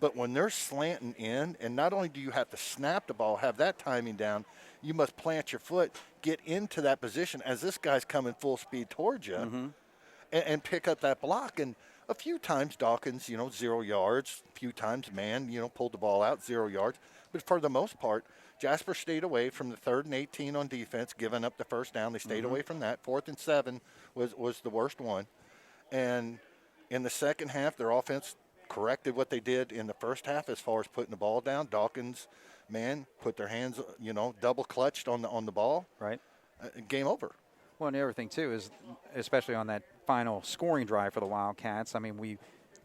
But when they're slanting in, and not only do you have to snap the ball, have that timing down, you must plant your foot, get into that position as this guy's coming full speed towards you, Mm-hmm. and pick up that block. And a few times Dawkins, 0 yards. A few times Mann, pulled the ball out, 0 yards. But for the most part, Jasper stayed away from the 3rd and 18 on defense, giving up the first down. They stayed away from that. 4th and 7 was the worst one. And in the second half, their offense corrected what they did in the first half as far as putting the ball down. Dawkins, Mann, put their hands, double clutched on the ball. Right. Game over. Well, and the other thing, too, is especially on that final scoring drive for the Wildcats, I mean,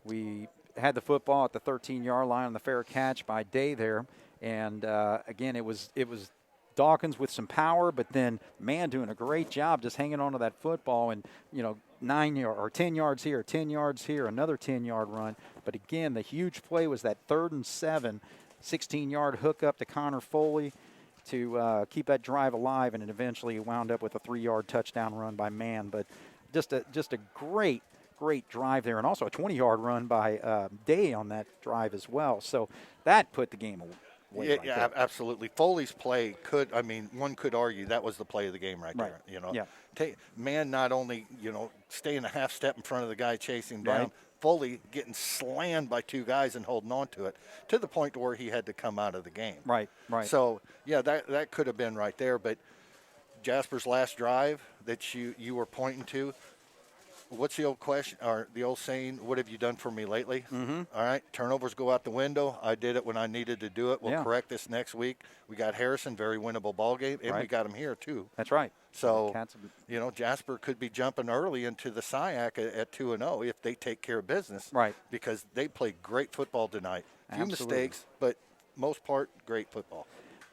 we had the football at the 13-yard line on the fair catch by Day there. And, again, it was Dawkins with some power, but then Mann doing a great job just hanging on to that football and, 9 or 10 yards here, 10 yards here, another 10-yard run. But, again, the huge play was that 3rd and 7, 16-yard hook up to Connor Foley to keep that drive alive, and it eventually wound up with a 3-yard touchdown run by Mann. But just a great drive there, and also a 20-yard run by Day on that drive as well. So that put the game away. Yeah, absolutely. Foley's play one could argue that was the play of the game right there. Yeah. Mann not only, staying a half step in front of the guy chasing down, Right. Foley getting slammed by 2 guys and holding on to it to the point where he had to come out of the game. Right. So, yeah, that could have been right there. But Jasper's last drive that you were pointing to, what's the old question or the old saying, what have you done for me lately? Mm-hmm. All right, turnovers go out the window. I did it when I needed to do it. We'll Yeah. correct this next week. We got Harrison, very winnable ball game, and we Right. got him here too. That's right. So, Cats, Jasper could be jumping early into the SIAC at 2-0 if they take care of business. Right. Because they played great football tonight. Few Absolutely. mistakes, but most part, great football.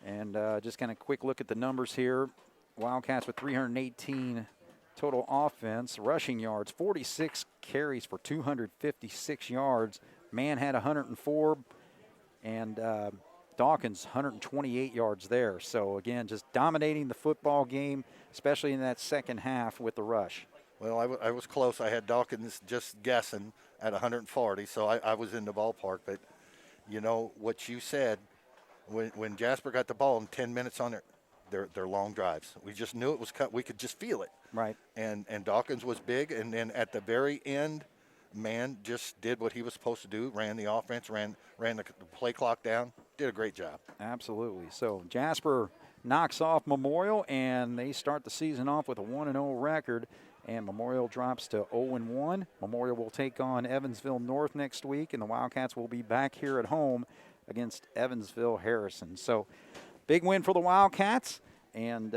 And just kind of quick look at the numbers here. Wildcats with 318 total offense. Rushing yards, 46 carries for 256 yards. Mann had 104, and Dawkins 128 yards there. So, again, just dominating the football game, especially in that second half with the rush. Well, I was close. I had Dawkins just guessing at 140, so I was in the ballpark. But, you know, what you said, when Jasper got the ball in 10 minutes on their long drives, we just knew it was cut. We could just feel it. Right. And Dawkins was big, and then at the very end, Mann just did what he was supposed to do, ran the offense, ran the play clock down, did a great job. Absolutely. So Jasper knocks off Memorial, and they start the season off with a 1-0 record, and Memorial drops to 0-1. Memorial will take on Evansville North next week, and the Wildcats will be back here at home against Evansville Harrison. So big win for the Wildcats, and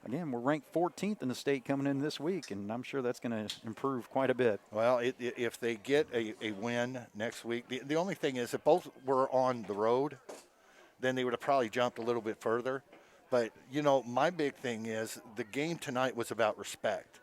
again, we're ranked 14th in the state coming in this week, and I'm sure that's going to improve quite a bit. Well, if they get a win next week, the only thing is if both were on the road, then they would have probably jumped a little bit further. But, you know, my big thing is the game tonight was about respect.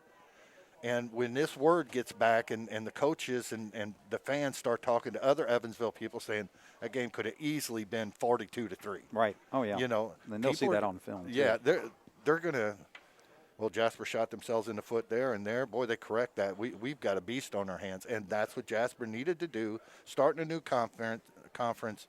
And when this word gets back and the coaches and the fans start talking to other Evansville people saying that game could have easily been 42-3. Right. Oh, yeah. You know. And they'll see that on film, too. Yeah, they're going to – well, Jasper shot themselves in the foot there and there. Boy, they correct that. We've got a beast on our hands, and that's what Jasper needed to do, starting a new conference,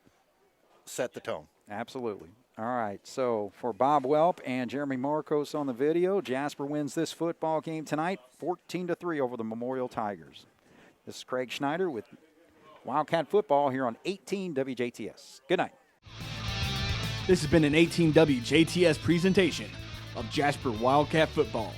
set the tone. Absolutely. All right, so for Bob Welp and Jeremy Marcos on the video, Jasper wins this football game tonight, 14-3 over the Memorial Tigers. This is Craig Schneider with Wildcat Football here on 18 WJTS. Good night. This has been an 18 WJTS presentation of Jasper Wildcat Football.